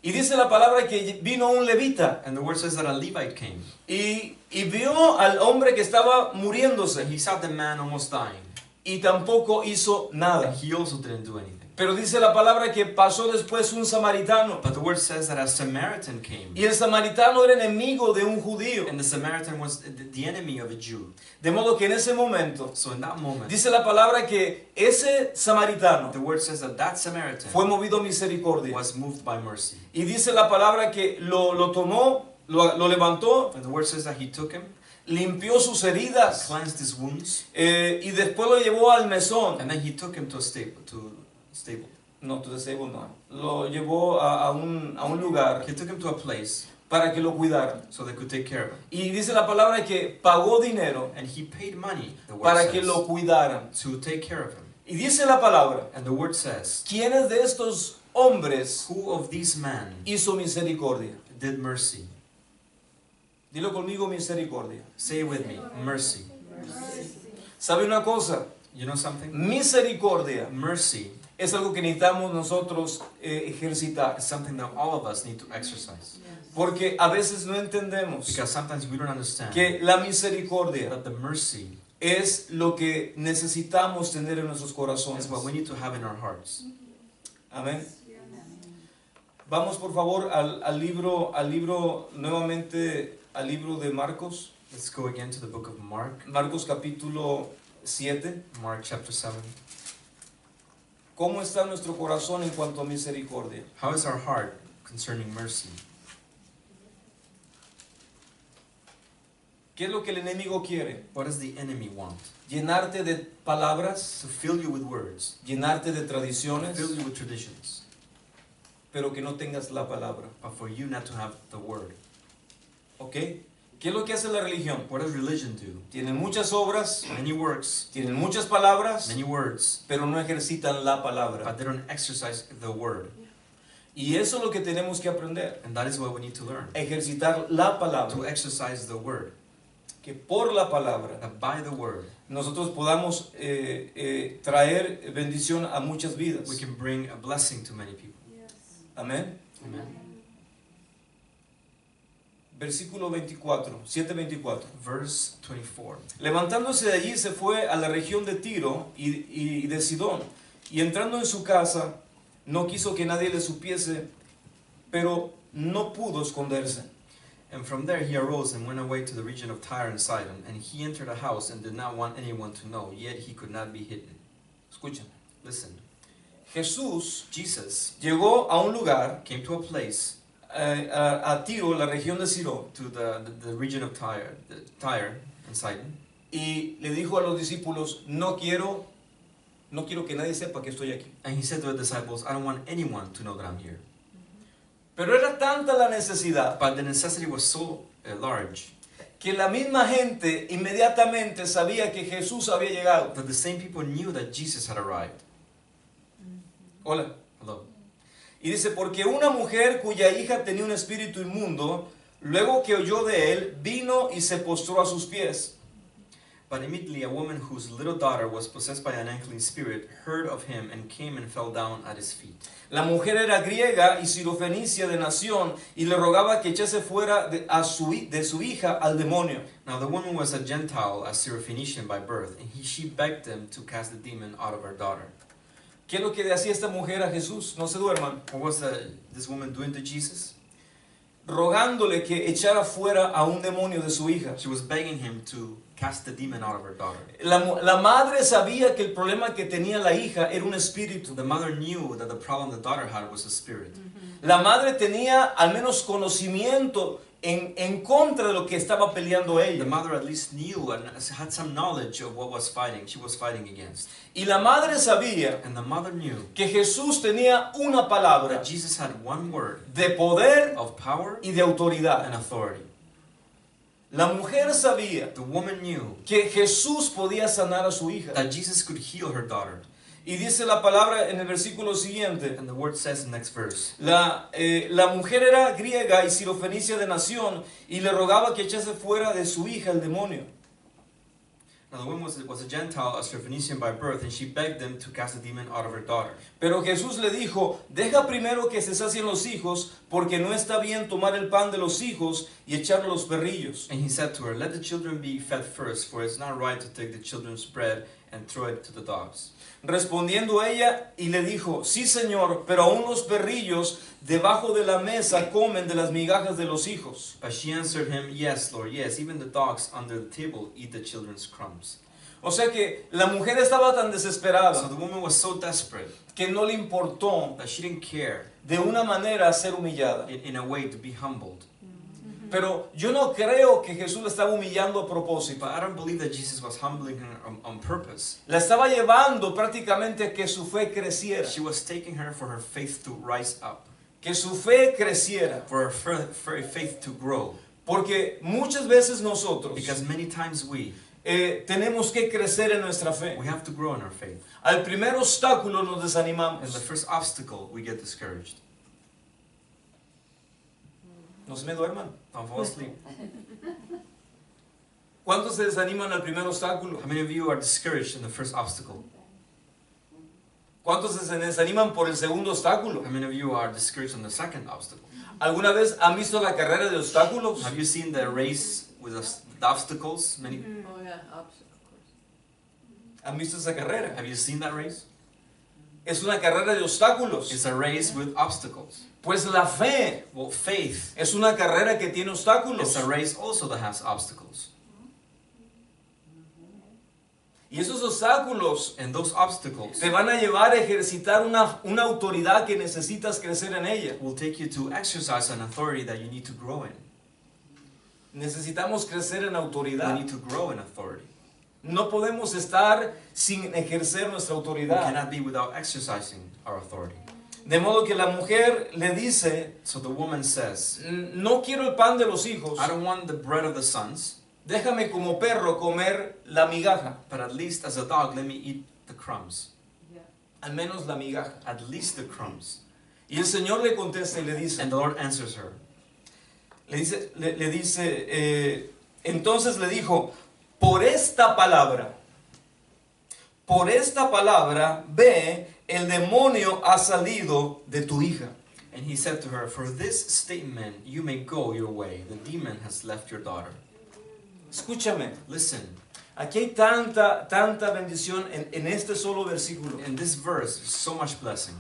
Y dice la palabra que vino un levita And the word says that a Levite came. y vio al hombre que estaba muriéndose And he saw the man almost dying. y tampoco hizo nada. And he also didn't do anything. Pero dice la palabra que pasó después un samaritano. But the word says that a Samaritan came. Y el samaritano era enemigo de un judío. And the Samaritan was the enemy of a Jew. De modo que en ese momento, So in that moment, dice la palabra que ese samaritano the word says that that Samaritan fue movido a misericordia. was moved by mercy. Y dice la palabra que lo tomó, lo levantó, And the word says that he took him, limpió sus heridas cleansed his wounds, y después lo llevó al mesón. and then he took him to a stable. No, to the stable no. Lo llevó a un lugar He took him to a place para que lo cuidaran. so they could take care of him. Y dice la palabra que pagó dinero And he paid money, the word para que says, lo cuidaran. to take care of him. Y dice la palabra, And the word says, ¿quiénes de estos hombres who of these men hizo misericordia? did mercy? Dilo conmigo, misericordia. Say it with me, mercy. ¿Sabe una cosa? You know something? Misericordia Mercy es algo que necesitamos nosotros ejercitar. is something that all of us need to exercise. Porque a veces no entendemos Because sometimes we don't understand que la misericordia that the mercy es lo que necesitamos tener en nuestros corazones. is what we need to have in our hearts. Amén. Vamos por favor al libro nuevamente, al libro de Marcos. Let's go again to the book of Mark, Marcos capítulo 7. Mark chapter 7. ¿Cómo está nuestro corazón en cuanto a misericordia? How is our heart concerning mercy? ¿Qué es lo que el enemigo quiere? What does the enemy want? Llenarte de palabras, To fill you with words, llenarte de to tradiciones, fill you with traditions, pero que no tengas la palabra. but for you not to have the word. ¿Ok? ¿Qué es lo que hace la religión? What does religion do? Tienen muchas obras, Many works, tienen muchas palabras, many words, pero no ejercitan la palabra. but they don't exercise the word. Y eso es lo que tenemos que aprender. And that is what we need to learn. Ejercitar la To palabra. exercise the word. Que por la palabra That by the word, nosotros podamos traer bendición a muchas vidas. we can bring a blessing to many people. Amén. Amen. Versículo 24, 7:24. Verse 24. Levantándose de allí se fue a la región de Tiro y de Sidón. Y entrando en su casa, no quiso que nadie le supiese, pero no pudo esconderse. And from there he arose and went away to the region of Tyre and Sidon. And he entered a house and did not want anyone to know, yet he could not be hidden. Escuchen. Listen, Jesús Jesus llegó a un lugar, came to a place, a Tiro, la región de Sidón, to the region of Tyre and Sidon. y le dijo a los discípulos, no quiero que nadie sepa que estoy aquí. And he said to the disciples, I don't want anyone to know that I'm here. Pero era tanta la necesidad But the necessity was so large que la misma gente inmediatamente sabía que Jesús había llegado. that the same people knew that Jesus had arrived. Hola. Hello. Y dice, porque una mujer cuya hija tenía un espíritu inmundo, luego que oyó de él, vino y se postró a sus pies. But immediately a woman whose little daughter was possessed by an unclean spirit heard of him and came and fell down at his feet. La mujer era griega y sirofenicia de nación y le rogaba que echase fuera de su hija al demonio. Now the woman was a Gentile, a Syrophoenician by birth, and she begged him to cast the demon out of her daughter. ¿Qué es lo que hacía esta mujer a Jesús? No se duerman. What was this woman doing to Jesus? Rogándole que echara fuera a un demonio de su hija. She was begging him to cast the demon out of her daughter. La madre sabía que el problema que tenía la hija era un espíritu. The mother knew that the problem the daughter had was a spirit. La madre tenía al menos conocimiento en contra de lo que estaba peleando The ella. mother at least knew and had some knowledge of what she was fighting against. Y la madre sabía And the mother knew que Jesús tenía una palabra that Jesus had one word de poder of power y de autoridad. and authority. La mujer sabía The woman knew que Jesús podía sanar a su hija. that Jesus could heal her daughter. Y dice la palabra en el versículo siguiente. And the word says in the next verse, La mujer era griega y sirofenicia de nación y le rogaba que echase fuera de su hija el demonio. now the woman was a Gentile, a Syrophoenician by birth, and she begged them to cast the demon out of her daughter. Pero Jesús le dijo, deja primero que se sacien los hijos, porque no está bien tomar el pan de los hijos y echarlo a los perrillos. And he said to her, let the children be fed first, for it's not right to take the children's bread and throw it to the dogs. Respondiendo ella y le dijo, sí señor, pero aún los perrillos debajo de la mesa comen de las migajas de los hijos. But she answered him, yes, Lord, yes, even the dogs under the table eat the children's crumbs. O sea que la mujer estaba tan So desesperada the woman was so desperate que no le importó that she didn't care de una manera ser humillada. in a way to be humbled. Pero yo no creo que Jesús la estaba humillando a propósito. But I don't believe that Jesus was humbling her on purpose. La estaba llevando prácticamente a que su fe creciera. She was taking her for her faith to rise up, Que su fe creciera. for her faith to grow. Porque muchas veces nosotros Because many times we tenemos que crecer en nuestra fe. have to grow in our faith. Al primer obstáculo nos And the desanimamos. first obstacle, we get discouraged. No se me duerman. Don't fall asleep. ¿Cuántos se desaniman al primer obstáculo? How many of you are discouraged in the first obstacle? ¿Cuántos se desaniman por el segundo obstáculo? How many of you are discouraged on the second obstacle? ¿Alguna vez han visto la carrera de obstáculos? Have you seen the race with the obstacles? Oh, yeah, obstacle course. ¿Han visto esa carrera? Have you seen that race? Es una carrera de obstáculos. It's a race with obstacles. Pues la fe Well, faith es una carrera que tiene obstáculos. is a race also that has obstacles. Y esos obstáculos And those obstacles te van a llevar a ejercitar una autoridad que necesitas crecer en ella. will take you to exercise an authority that you need to grow in. Necesitamos crecer en We autoridad. need to grow in authority. No podemos estar sin ejercer nuestra We autoridad. cannot be without exercising our authority. De modo que la mujer le dice, So the woman says, no quiero el pan de los hijos, I don't want the bread of the sons, déjame como perro comer la migaja, but at least as a dog, let me eat the crumbs. al menos la migaja. At least the crumbs. Y el Señor le contesta y le dice, And the Lord answers her. Entonces le dijo, por esta palabra, ve, el demonio ha salido de tu hija. And he said to her, for this statement you may go your way. The demon has left your daughter. Escúchame, Listen, aquí hay tanta bendición en este solo versículo. in this verse, there's so much blessing.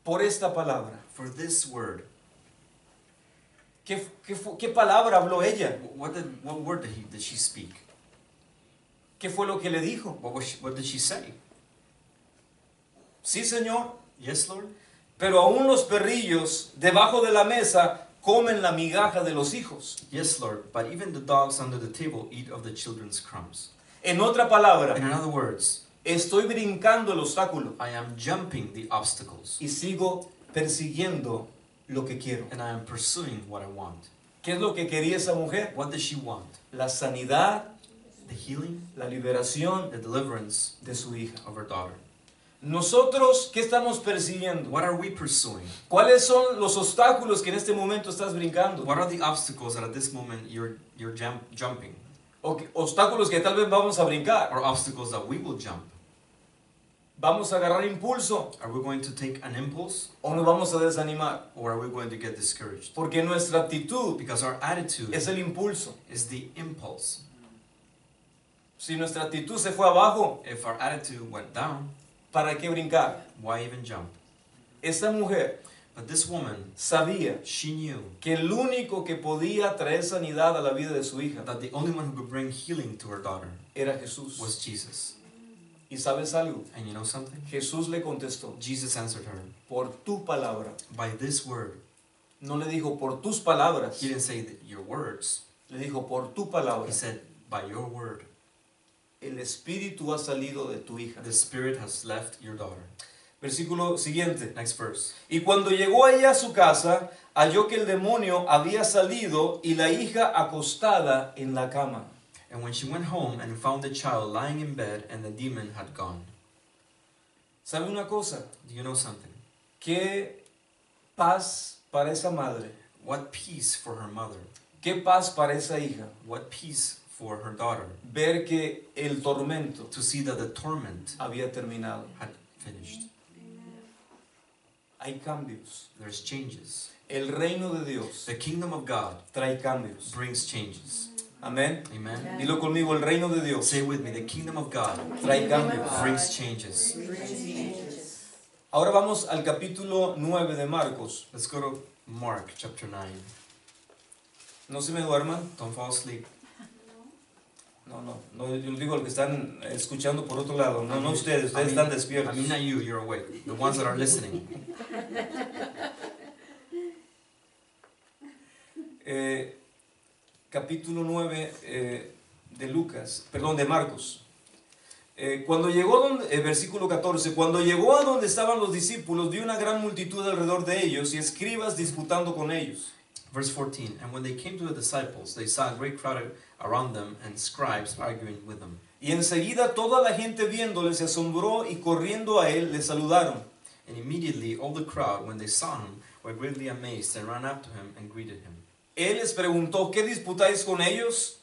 Por esta palabra. For this word. ¿Qué palabra habló ella? What word did she speak? ¿Qué fue lo que le dijo? What did she say? Sí, Señor, Yes, Lord? pero aún los perrillos debajo de la mesa comen la migaja de los hijos. Yes, Lord, but even the dogs under the table eat of the children's crumbs. En otra palabra, In other words, estoy brincando el obstáculo I am jumping the obstacles y sigo persiguiendo lo que quiero. and I am pursuing what I want. ¿Qué es lo que quería esa mujer? What does she want? La sanidad, The healing, la liberación the deliverance de su hija. of her daughter. Nosotros, ¿qué estamos persiguiendo? What are we pursuing? ¿Cuáles son los obstáculos que en este momento estás brincando? What are the obstacles that at this moment you're jumping? Obstáculos que tal vez vamos a brincar. Or obstacles that we will jump? ¿Vamos a agarrar impulso Are we going to take an impulse o nos vamos a desanimar? or are we going to get discouraged? Porque nuestra actitud Because our attitude es el impulso. is the impulse. Si nuestra actitud se fue abajo, If our attitude went down, ¿para qué brincar? why even jump? Esta mujer But this woman, sabía she knew que el único que podía traer sanidad a la vida de su hija that the only one who could bring healing to her daughter era Jesús. was Jesus. ¿Y sabes algo? And you know something? Jesús le contestó, Jesus answered her, por tu palabra. by this word. No le dijo por tus palabras, He didn't say that your words. le dijo por tu palabra. He said, by your word, El espíritu ha salido de tu hija. the spirit has left your daughter. Versículo siguiente. Next verse. Y cuando llegó ella a su casa, halló que el demonio había salido y la hija acostada en la cama. And when she went home and found the child lying in bed and the demon had gone. ¿Sabe una cosa? Do you know something? Qué paz para esa madre. What peace for her mother. Qué paz para esa hija. What peace for her daughter. Ver que el tormento To see that the torment había terminado. had finished. Hay cambios. There's changes. El reino de Dios The kingdom of God trae cambios. brings changes. Amén. Amen. Dilo conmigo, el reino de Dios Say with me, the kingdom of God trae cambios. brings changes. Ahora vamos al capítulo 9 de Marcos. Let's go to Mark chapter 9. No se me duerman. Don't fall asleep. No, yo digo al que están escuchando por otro lado. No ustedes están I despiertos. mean not you, you're awake. The ones that are listening. Capítulo 9 de Marcos. Cuando llegó versículo 14, cuando llegó a donde estaban los discípulos, vio una gran multitud alrededor de ellos y escribas disputando con ellos. Verse 14. And when they came to the disciples, they saw a great crowd around them and scribes arguing with them. Y enseguida toda la gente viéndole se asombró y corriendo a él le saludaron. And immediately all the crowd, when they saw him, were greatly amazed and ran up to him and greeted him. Él les preguntó, ¿qué disputáis con ellos?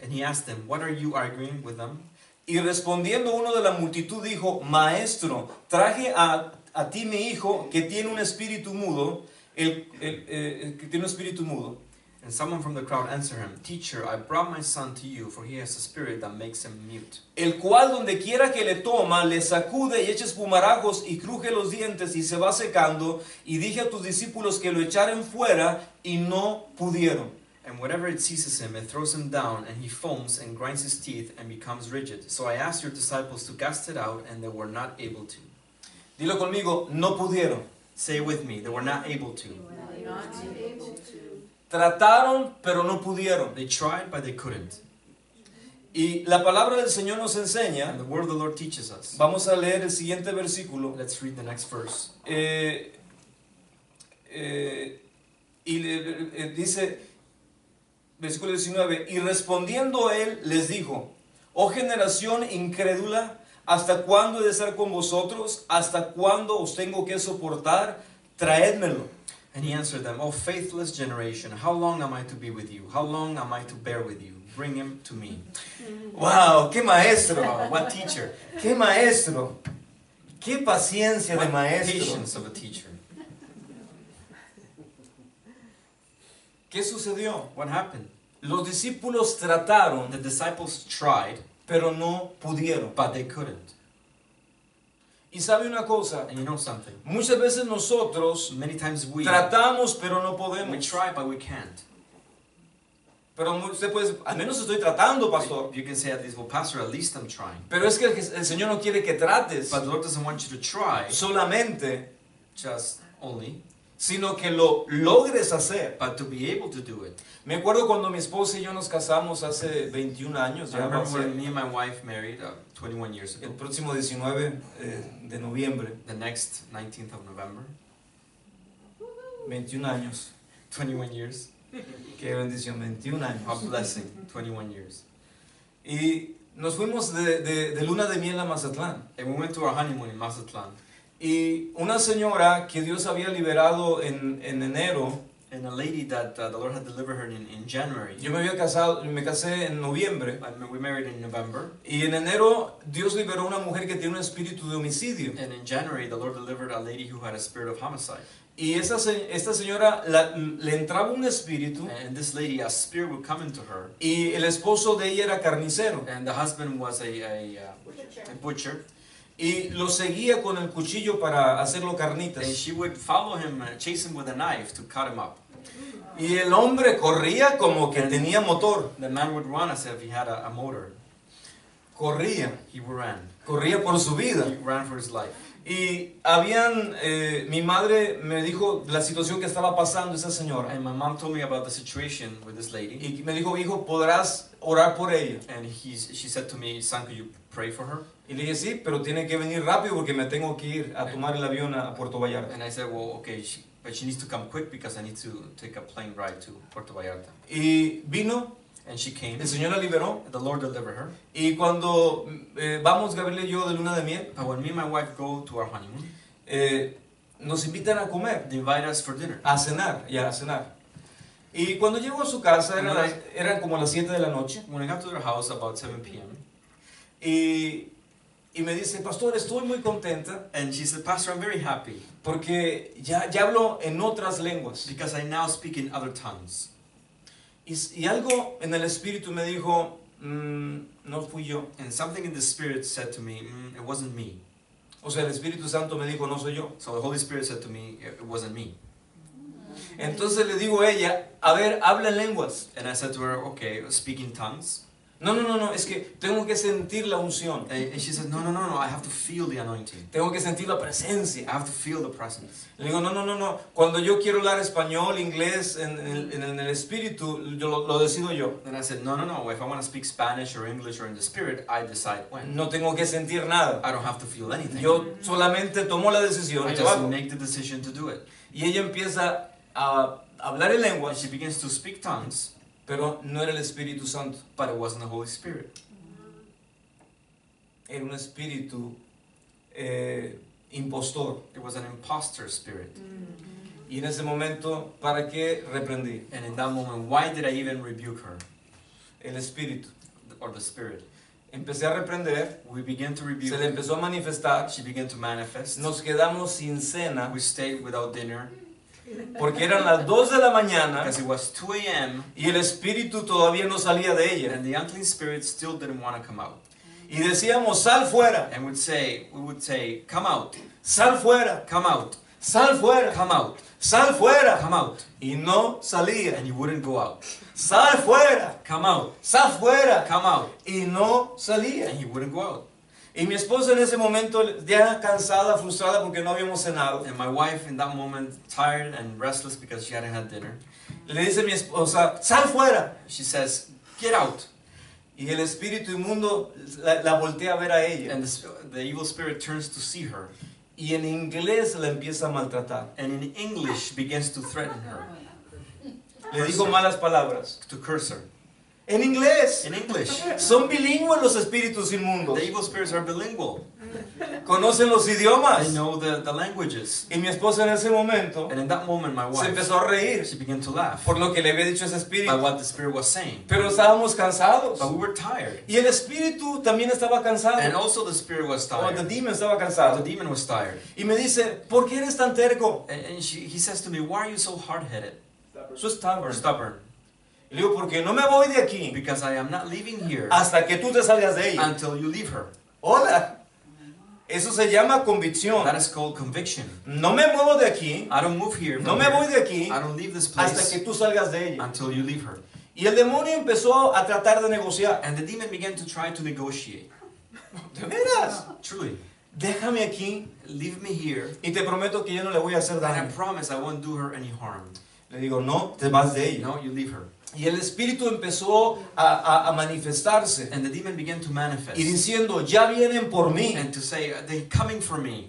And he asked them, what are you arguing with them? Y respondiendo uno de la multitud dijo, Maestro, traje a ti mi hijo que tiene un espíritu mudo, que tiene un espíritu mudo. And someone from the crowd answered him, Teacher, I brought my son to you, for he has a spirit that makes him mute. El cual donde quiera que le toma, le sacude y echa espumarajos y cruje los dientes y se va secando. Y dije a tus discípulos que lo echaran fuera y no pudieron. And whatever it seizes him, it throws him down, and he foams and grinds his teeth and becomes rigid. So I asked your disciples to cast it out, and they were not able to. Dilo conmigo, no pudieron. Say with me, they were not able to. Not able to. Trataron, pero no pudieron. They tried, but they couldn't. Y la palabra del Señor nos enseña, And the word of the Lord teaches us. vamos a leer el siguiente versículo. Let's read the next verse. Dice, versículo 19, y respondiendo él les dijo, oh generación incrédula, ¿hasta cuándo he de estar con vosotros? ¿Hasta cuándo os tengo que soportar? Traédmelo. And he answered them, O faithless generation, how long am I to be with you? How long am I to bear with you? Bring him to me. ¡Wow! ¡Qué maestro! Wow, what teacher? ¡Qué maestro! ¡Qué paciencia de What maestro! patience of a teacher. ¿Qué sucedió? What happened? Los discípulos trataron, The disciples tried, pero no pudieron. but they couldn't. Y sabe una cosa, And you know something? muchas veces nosotros Many times we tratamos, pero no we podemos. try, but we can't. Pero usted puede, al menos estoy tratando, pastor. You can say at least, well, Pastor, at least I'm trying. Pero es que el Señor no quiere que trates But the Lord doesn't want you to try solamente, just only, sino que lo logres hacer. but to be able to do it. Me acuerdo cuando mi esposa y yo nos casamos hace 21 años, I ya va a remember ser when me and my wife married 21 years el ago. próximo 19 de noviembre, The next 19th of November. 21 años. 21 years. Qué bendición, 21 A años. blessing. 21 years. Y nos fuimos de luna de miel a Mazatlán. And we went to our honeymoon in Mazatlan. Y una señora que Dios había liberado en enero, And a lady that the Lord had delivered her in January. yo me casé en noviembre. We married in November. Y en enero Dios liberó a una mujer que tiene un espíritu de homicidio. And in January, the Lord delivered a lady who had a spirit of homicide. Y esta señora le entraba un espíritu And this lady, a spirit would come into her. y el esposo de ella era carnicero. And the husband was a butcher. Y lo seguía con el cuchillo para hacerlo And carnitas. she would follow him, chase him with a knife to cut him up. Y el hombre corría como que tenía motor. The man would run as if he had a motor. corría He por su vida. ran for his life. Y mi madre me dijo la situación que estaba pasando esa señora. And my mom told me about the situation with this lady. Y me dijo, hijo, ¿podrás orar por ella? And she said to me, son, could you pray for her? Y le dije, sí, pero tiene que venir rápido porque me tengo que ir a tomar el avión a Puerto Vallarta. And I said, well, okay, but she needs to come quick because I need to take a plane ride to Puerto Vallarta. Y vino, And she came. el Señor la liberó. The Lord delivered her. Y cuando vamos, Gabriel y yo, de luna de miel, But when me and my wife go to our honeymoon, nos invitan a comer, they invite us for dinner. a cenar, a cenar. Y cuando llego a su casa, eran como las 7 de la noche, When I got to their house about 7 p.m., y me dice, pastor, estoy muy contenta and she said, Pastor, I'm very happy porque ya hablo en otras lenguas. because I now speak in other tongues. Y algo en el espíritu me dijo, no fui yo. And something in the Spirit said to me, it wasn't me. O sea, el Espíritu Santo me dijo, no soy yo. So the Holy Spirit said to me, it wasn't me. Entonces le digo a ella, a ver, habla en lenguas. And I said to her, okay, speak in tongues. No, es que tengo que sentir la unción. And she said, no, I have to feel the anointing. Tengo que sentir la presencia. I have to feel the presence. Le digo, no. Cuando yo quiero hablar español, inglés, en el espíritu, yo lo decido yo. Then I said, no. If I want to speak Spanish or English or in the Spirit, I decide when. No tengo que sentir nada. I don't have to feel anything. Yo solamente tomo la decisión I y lo just hago. make the decision to do it. Y ella empieza a hablar en And lenguas, she begins to speak tongues, pero no era el Espíritu Santo. but it wasn't the Holy Spirit. Era un espíritu impostor. It was an imposter spirit. Y en ese momento, ¿para qué reprendí? And in that moment, why did I even rebuke her? El espíritu. Or the Spirit? Empecé a reprender, We began to se rebuke. le empezó a manifestar, She began to manifest. nos quedamos sin cena, We stayed without dinner porque eran las 2 de la mañana because it was 2 a.m. y el espíritu todavía no salía de ella. and the unclean spirit still didn't want to come out. Y decíamos, sal fuera, And we would say, come out, sal fuera, come out, sal fuera, come out, sal fuera. come out. Y no salía. And you wouldn't go out. Sal fuera, Come out, sal fuera. come out. Y no salía. And you wouldn't go out. Y mi esposa en ese momento, ya cansada, frustrada porque no habíamos cenado, And my wife in that moment, tired and restless because she hadn't had dinner, le dice a mi esposa, sal fuera. she says, get out. Y el espíritu inmundo la voltea a ver a ella. And the evil spirit turns to see her. Y en inglés la empieza a maltratar. And in English begins to threaten her, Le dijo malas palabras. to curse her. En inglés. In English. Son bilingües los espíritus inmundos. The evil spirits are bilingual. Conocen los idiomas. They know the languages. Y mi esposa en ese momento And in that moment, my se wife, empezó a reír she began to laugh por lo que le había dicho ese by espíritu. what the spirit was saying. Pero estábamos cansados. But we were tired. Y el espíritu también estaba cansado. And also the spirit was O the tired. demon estaba The cansado. demon was tired. Y me dice, ¿por qué eres tan terco? And he says to me, why are you so hard-headed So or stubborn. stubborn? Y le digo, porque no me voy de aquí Because I am not leaving here hasta que tú te salgas de ella. until you leave her. Hola. Eso se llama convicción. That is called conviction. No me muevo de aquí, I don't move here. no from me here. voy de aquí I don't leave this hasta place que tú salgas de ella. until you leave her. Y el demonio empezó a tratar de negociar. And the demon began to try to negotiate. ¿De veras? Truly, Déjame aquí leave me here, y te prometo que yo no le voy a hacer and I daño. promise I won't do her any harm. Le digo, no, te vas de ella. No, you leave her. Y el espíritu empezó a manifestarse And the demon began to manifest y diciendo, ya vienen por mí. and to say, they're coming for me.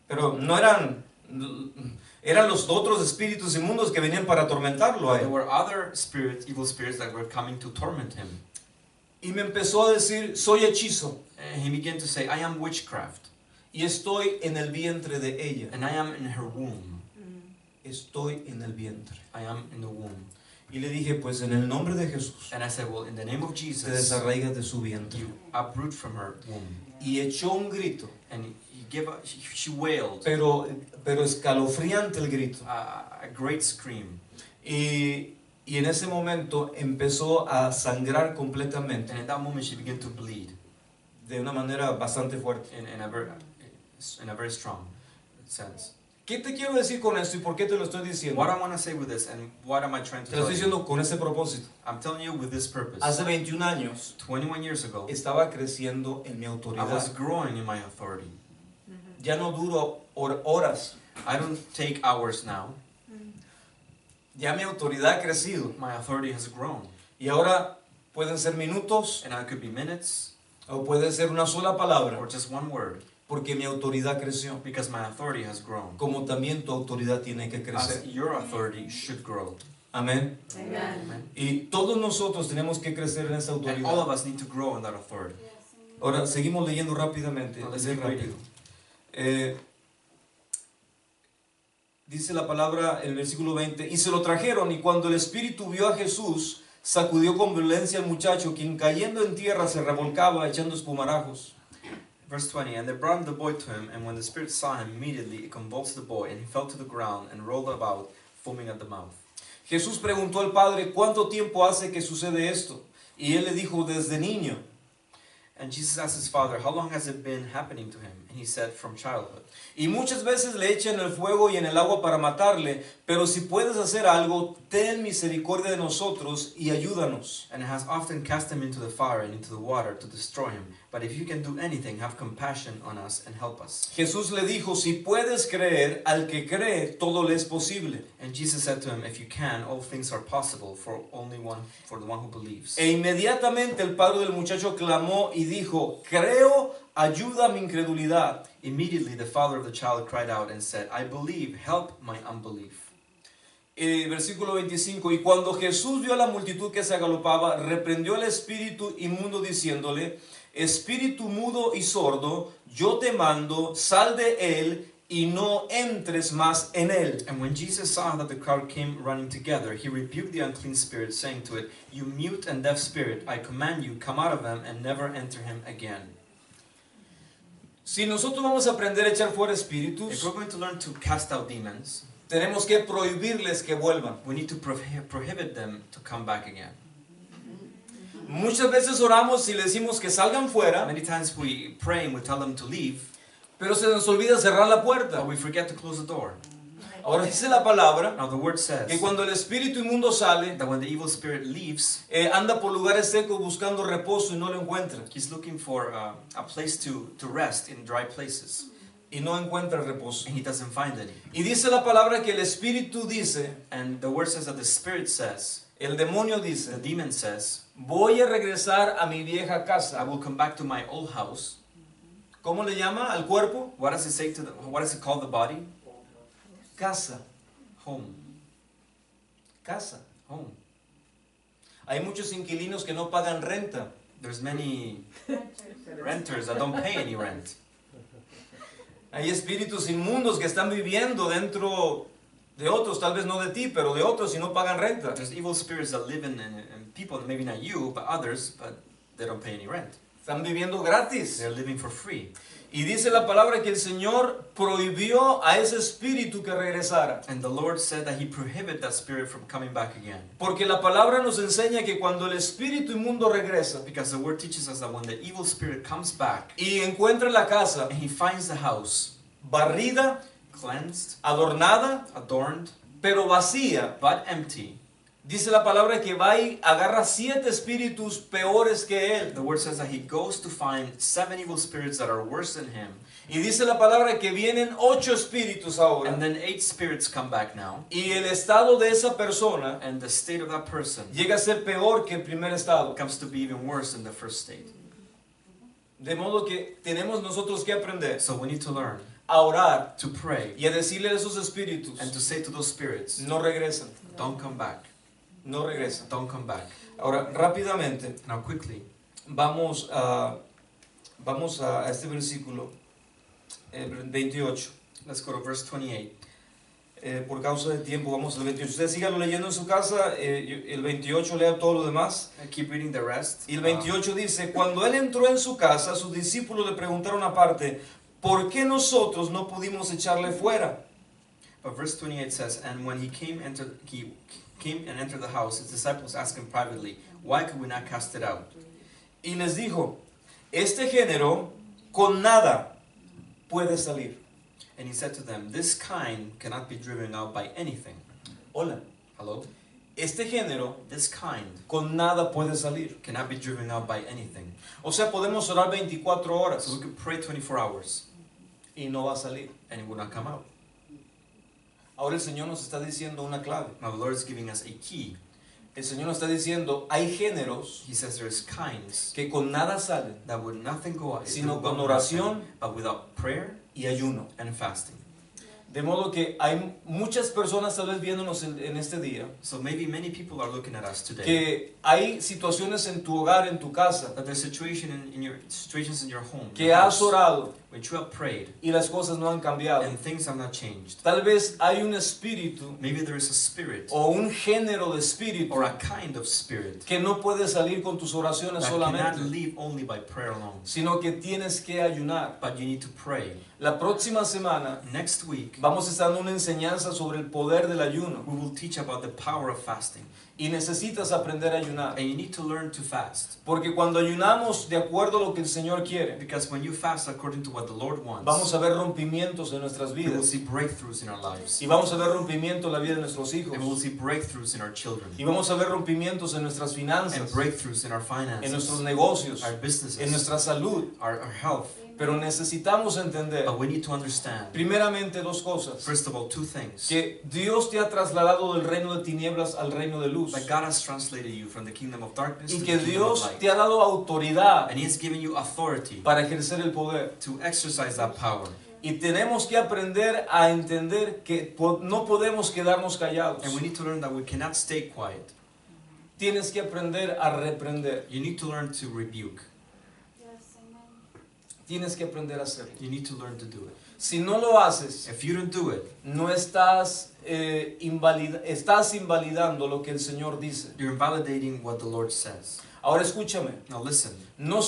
Pero no eran los otros espíritus inmundos que venían para atormentarlo a There él. were other spirits, evil spirits, that were coming to torment him. Y me empezó a decir, soy hechizo And he began to say, I am witchcraft, y estoy en el vientre de ella. and I am in her womb. Estoy en el vientre. I am in the womb. Y le dije, pues en el nombre de Jesús, And I said, well, in the name of te Jesus, desarraigas de su vientre. you uproot from her womb. Y echó un grito, And she wailed pero escalofriante el grito. a great scream. Y en ese momento empezó a sangrar completamente And in that moment, she began to bleed de una manera bastante fuerte. in a very strong sense. ¿Qué te quiero decir con esto y por qué te lo estoy diciendo? What I want to say with this and what am I trying to Te lo tell estoy you? diciendo con ese propósito. I'm telling you with this purpose. Hace 21 años 21 years ago, estaba creciendo en mi I was autoridad. growing in my authority. Ya no duro horas. I don't take hours now. Ya mi autoridad ha crecido. My authority has grown. Y ahora pueden ser minutos And it could be minutes o puede ser una sola palabra. or just one word. Porque mi autoridad creció. Because my authority has grown. Como también tu autoridad tiene que As crecer. your authority should grow. Amén. Amen. Amen. Y todos nosotros tenemos que crecer en esa And all autoridad. of us need to grow in that authority. Ahora, seguimos leyendo rápidamente. No, let's Leer keep reading. rápido. Dice la palabra en el versículo 20, y se lo trajeron, y cuando el Espíritu vio a Jesús, sacudió con violencia al muchacho, quien cayendo en tierra se revolcaba echando espumarajos. Verse 20, and they brought the boy to him, and when the spirit saw him, immediately it convulsed the boy, and he fell to the ground and rolled about, foaming at the mouth. Jesús preguntó al padre, ¿cuánto tiempo hace que sucede esto? Y él le dijo, desde niño. And Jesus asked his father, how long has it been happening to him? And he said, from childhood. Y muchas veces le echan el fuego y en el agua para matarle, pero si puedes hacer algo, ten misericordia de nosotros y ayúdanos. And has often cast him into the fire and into the water to destroy him. But if you can do anything, have compassion on us and help us. Jesús le dijo, si puedes creer, al que cree, todo le es posible. And Jesus said to him, if you can, all things are possible for the one who believes. E inmediatamente el padre del muchacho clamó y dijo, creo, ayuda mi incredulidad. Immediately the father of the child cried out and said, I believe, help my unbelief. Versículo 25, y cuando Jesús vio a la multitud que se agalopaba, reprendió al espíritu inmundo diciéndole, espíritu mudo y sordo, yo te mando, sal de él y no entres más en él. And when Jesus saw that the crowd came running together, he rebuked the unclean spirit, saying to it, you mute and deaf spirit, I command you, come out of him and never enter him again. Si nosotros vamos a aprender a echar fuera If espíritus, we're going to learn to cast out demons, tenemos que prohibirles que vuelvan. we need to prohibit them to come back again. Muchas veces oramos y le decimos que salgan fuera, Many times we pray and we tell them to leave, pero se nos olvida cerrar la puerta. but we forget to close the door. Ahora dice la palabra Now the word que says cuando el espíritu inmundo sale, that when the evil spirit leaves, anda por lugares secos buscando reposo y no lo encuentra. he's looking for a place to rest in dry places, Y no encuentra reposo. and he doesn't find any. Y dice la palabra que el espíritu dice, And the word says that the spirit says, el demonio the dice, demon says, voy a regresar a mi vieja I casa. will come back to my old house. ¿Cómo le llama al cuerpo? What does it say to what does it call the body? Casa, Home. casa. Home. Hay muchos inquilinos que no pagan renta. There's many renters that don't pay any rent. Hay espíritus inmundos que están viviendo dentro de otros, tal vez no de ti, pero de otros y no pagan renta. There's evil spirits that live in people, maybe not you, but others, but they don't pay any rent. Están viviendo gratis. They're living for free. Y dice la palabra que el Señor prohibió a ese espíritu que regresara. And the Lord said that He prohibited that spirit from coming back again. Porque la palabra nos enseña que cuando el espíritu inmundo regresa Because the Word teaches us that when the evil spirit comes back y encuentra la casa and he finds the house barrida, cleansed, adornada, adorned, pero vacía, but empty, dice la palabra que va y agarra 7 espíritus peores que él. the Word says that he goes to find 7 evil spirits that are worse than him. Y dice la palabra que vienen 8 espíritus ahora. And then 8 spirits come back now. Y el estado de esa persona And the state of that person llega a ser peor que el primer estado. comes to be even worse than the first state. De modo que tenemos nosotros que aprender So we need to learn a orar to pray y a decirle a esos espíritus, and to say to those spirits, no regresan, don't come back, no regresan. don't come back. Ahora, rápidamente, Now quickly, vamos a este versículo 28. let's go to verse 28. Por causa del tiempo, vamos al 28. Ustedes síganlo leyendo en su casa, el 28 lea todo lo demás. I keep reading the rest. Y el 28 dice, cuando él entró en su casa, sus discípulos le preguntaron aparte, ¿por qué nosotros no pudimos echarle fuera? But verse 28 says, and when he came and entered the house, his disciples asked him privately, why could we not cast it out? Y les dijo, este género con nada puede salir. And he said to them, this kind cannot be driven out by anything. Hola. Hello? Este género This kind con nada puede salir. cannot be driven out by anything. O sea, podemos orar 24 So horas we could pray 24 hours y no va a salir. and it will not come out. Ahora el Señor nos está diciendo una clave. Now the Lord is giving us a key. El Señor nos está diciendo, hay géneros He says there's kinds que con nada salen, that would nothing go out, sino con oración but without prayer y ayuno. and fasting. De modo que hay muchas personas tal vez viéndonos en este día, So maybe many people are looking at us today. que hay situaciones en tu hogar, en tu casa, That there's situations in your home, que your has house, orado which you have prayed y las cosas no han cambiado. and things have not changed. Tal vez hay un espíritu Maybe there is a spirit o un género de espíritu or a kind of spirit que no puede salir con tus oraciones that cannot solamente, live only by prayer alone. sino que tienes que ayunar. But you need to pray. La próxima semana Next week, vamos a estar dando una enseñanza sobre el poder del ayuno we will teach about the power of fasting. y necesitas aprender a ayunar. And you need to learn to fast. Porque cuando ayunamos de acuerdo a lo que el Señor quiere, Because when you fast according to what the Lord wants, vamos a ver rompimientos en nuestras we will vidas see breakthroughs in our lives. y vamos a ver rompimientos en la vida de nuestros hijos And we will see breakthroughs in our children. y vamos a ver rompimientos en nuestras And finanzas, breakthroughs in our en nuestros finances, negocios, our businesses, en nuestra salud. our health. Pero necesitamos entender But we need to understand, primeramente dos cosas: first of all, two things. que Dios te ha trasladado del reino de tinieblas al reino de luz That God has translated you from the kingdom of darkness y to que the kingdom of Dios light. te ha dado autoridad And He has given you authority para ejercer el poder. to exercise that power. Y tenemos que aprender a entender que no podemos quedarnos callados. And we need to learn that we cannot stay quiet. Tienes que aprender a reprender. You need to learn to rebuke. Tienes que aprender a hacerlo. You need to learn to do it. Si no lo haces, If you don't do it, no estás estás invalidando lo que el Señor dice. you're invalidating what the Lord says. Ahora escúchame. Now listen, No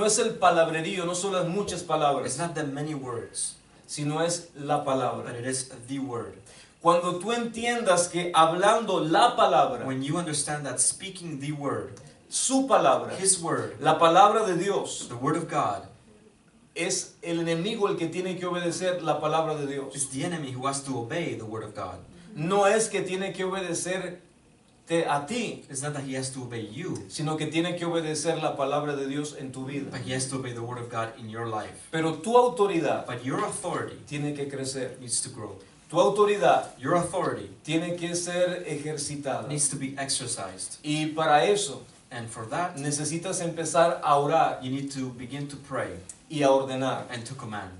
es el palabrerío, no son las muchas it's palabras, not the many words, sino es la but palabra. it is the word. Cuando tú entiendas que hablando la palabra, When you understand that speaking the word, su palabra, His word, la palabra de Dios, the word of God, es el enemigo el que tiene que obedecer la palabra de Dios. is the enemy who has to obey the word of God. No es que tiene que obedecerte a ti, It's not that he has to obey you, sino que tiene que obedecer la palabra de Dios en tu vida. but he has to obey the word of God in your life. Pero tu autoridad But your authority tiene que crecer. needs to grow. Tu autoridad Your authority tiene que ser ejercitada. needs to be exercised. Y para eso And for that, necesitas empezar a orar you need to begin to pray y a ordenar. and to command.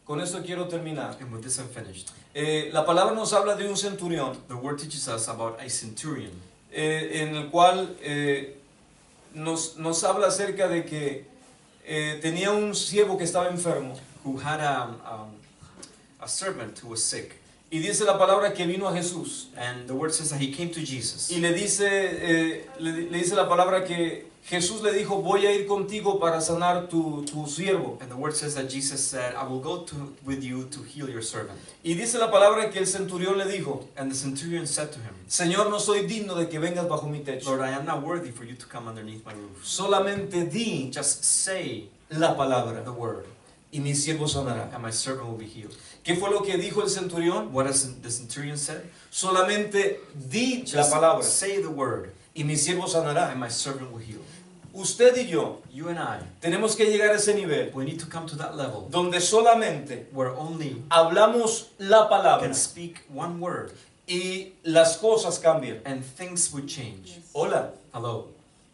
Con esto quiero terminar. And with this I'm finished. La palabra nos habla de un centurión The word teaches us about a centurion, en el cual nos habla acerca de que tenía un siervo que estaba enfermo. who had a servant who was sick. Y dice la palabra que vino a Jesús. And the word says that he came to Jesus. Y le dice la palabra que Jesús le dijo, voy a ir contigo para sanar tu siervo. And the word says that Jesus said, I will go with you to heal your servant. Y dice la palabra que el centurión le dijo, And the centurion said to him, Señor, no soy digno de que vengas bajo mi techo. Lord, I am not worthy for you to come underneath my roof. Solamente di Just say la palabra the word, y mi siervo sanará. and my servant will be healed. ¿Qué fue lo que dijo el centurión? What does the centurion say? Solamente di la Just palabra say the word, y mi siervo sanará. and my servant will heal. Usted y yo You and I, tenemos que llegar a ese nivel we need to come to that level donde solamente where only hablamos la palabra can speak one word y las cosas cambian. and things would change. Hola, Hello.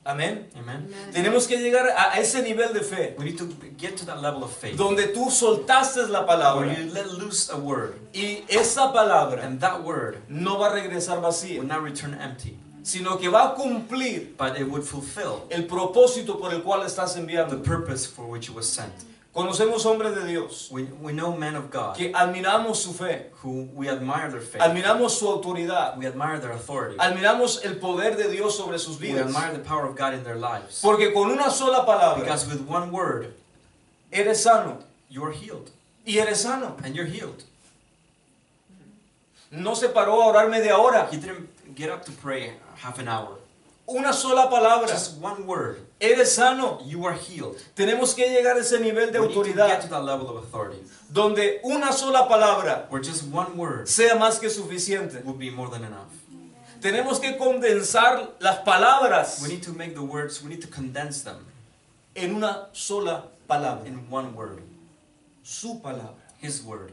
amén. Amen. Tenemos que llegar a ese nivel de fe We need to get to that level of faith donde tú soltaste la where palabra you let loose a word, y esa palabra and that word no va a regresar vacía, would not return empty, sino que va a cumplir but it would fulfill el propósito por el cual estás the enviando. purpose for which it was sent. Conocemos hombres de Dios We know men of God que admiramos su fe, who we admire their faith, admiramos su autoridad, we admire their authority, admiramos el poder de Dios sobre sus we vidas. admire the power of God in their lives. Porque con una sola palabra Because with one word, eres sano you are healed, y eres sano. and you're healed. No se paró a orar media hora. He didn't get up to pray half an hour. Una sola palabra. Just one word. Eres sano. You are healed. Tenemos que llegar a ese nivel de We need to get to autoridad that level of authority, donde una sola palabra where just one word sea más que suficiente. will be more than enough. Tenemos que condensar las palabras We need to make the words, we need to condense them en una sola palabra. in one word. Su palabra. His word.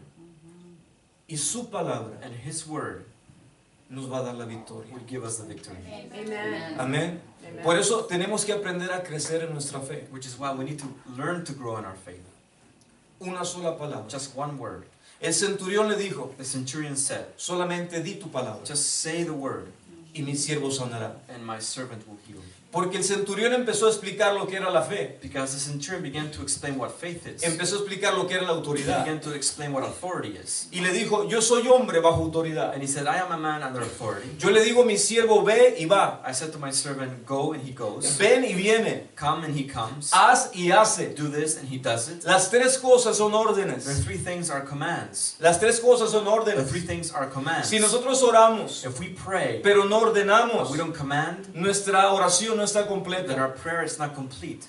Y su palabra And His word nos va a dar la victoria. will give us the victory. Amen. Amén. Por eso tenemos que aprender a crecer en nuestra fe. Which is why we need to learn to grow in our faith. Una sola palabra. Just one word. El centurión le dijo, The centurion said, solamente di tu palabra just say the word y mi siervo sanará. and my servant will heal. Porque el centurión empezó a explicar lo que era la fe. Because the centurion began to explain what faith is. Empezó a explicar lo que era la He autoridad. began to explain what authority is. Y le dijo, yo soy hombre bajo autoridad. And he said, I am a man under authority. Yo le digo, mi siervo ve y va. I said to my servant, go, and he goes. Ven y viene. Come, and he comes. Haz y hace. Do this, and he does it. Las tres cosas son The órdenes. three things are commands. Las tres cosas son The órdenes. three things are commands. Si nosotros oramos, If we pray, pero no but ordenamos, we don't command, nuestra oración no está then completa. our prayer is not complete.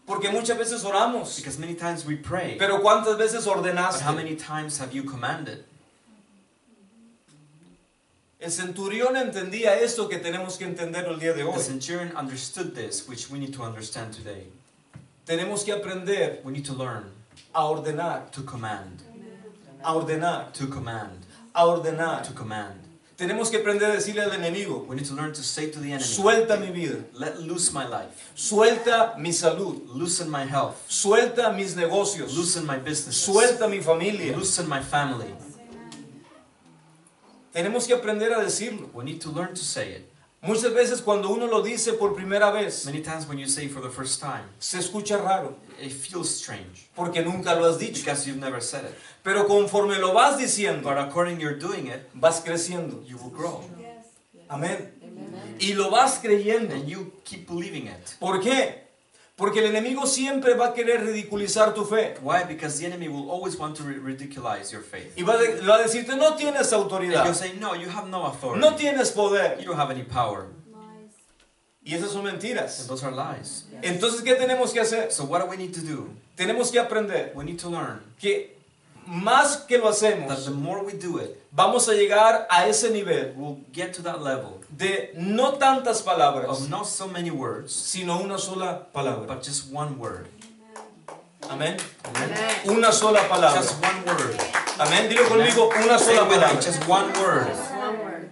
Porque muchas veces oramos, Because many times we pray, pero ¿cuántas veces but ordenaste? how many times have you commanded? El centurión entendía esto que tenemos que entender el día de The hoy. centurion understood this, which we need to understand today. Tenemos que aprender We need to learn a ordenar, to command, a ordenar, to command, a ordenar. to command. Tenemos que aprender a decirle al enemigo, We need to learn to say to the enemy, suelta mi vida, let loose my life, suelta mi salud, loosen my health, suelta mis negocios, loosen my business, suelta mi familia. loosen my family. Tenemos que aprender a decirlo. We need to learn to say it. Muchas veces cuando uno lo dice por primera vez, Many times when you say it for the first time, se escucha raro, it feels strange porque nunca lo has dicho. because you've never said it. Pero conforme lo vas diciendo, But according you're doing it, vas creciendo. you will grow. Amén. Y lo vas creyendo. And you keep believing it. ¿Por qué? Porque el enemigo siempre va a querer ridiculizar tu fe. Why? Because the enemy will always want to ridiculize your faith. Y va a decirte, no tienes And autoridad, you'll say, no, you have no authority. no tienes You poder. don't have any power. Y esas son And mentiras. those are lies. Entonces, ¿qué tenemos que hacer? So what do we need to do? Tenemos que aprender We need to learn que más que lo that hacemos, the more we do it, vamos a llegar a ese nivel we'll get to that level de no tantas palabras, of not so many words, sino una sola palabra. but just one word. Amén. Amen? Una sola palabra. Just one word. Amén. Dilo conmigo, una Say sola it with me, palabra. just one word. One word.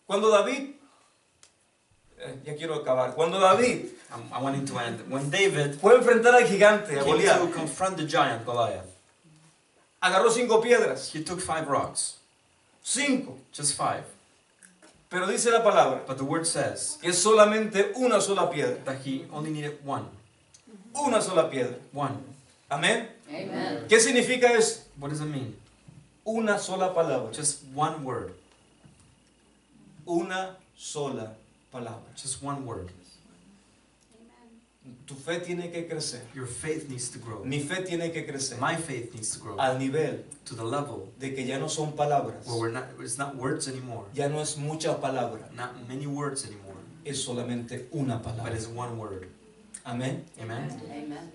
Cuando David, ya quiero acabar. Cuando David I'm wanting to end. When David fue a enfrentar al gigante, a came Goliat, to confront the giant Goliath, agarró 5 piedras. he took 5 rocks. 5. Just 5. Pero dice la palabra But the word says que es solamente una sola piedra. that he only needed one. Una sola piedra. One. Amén. Amen. ¿Qué significa eso? What does it mean? Una sola palabra. Just one word. Una sola palabra. Just one word. Tu fe tiene que crecer. Your faith needs to grow. Mi fe tiene que crecer My faith needs to grow al nivel to the level de que ya no son palabras, where it's not words anymore, ya no es mucha palabra, not many words anymore, es solamente una but palabra. it's one word. Amén. Amen? Amen.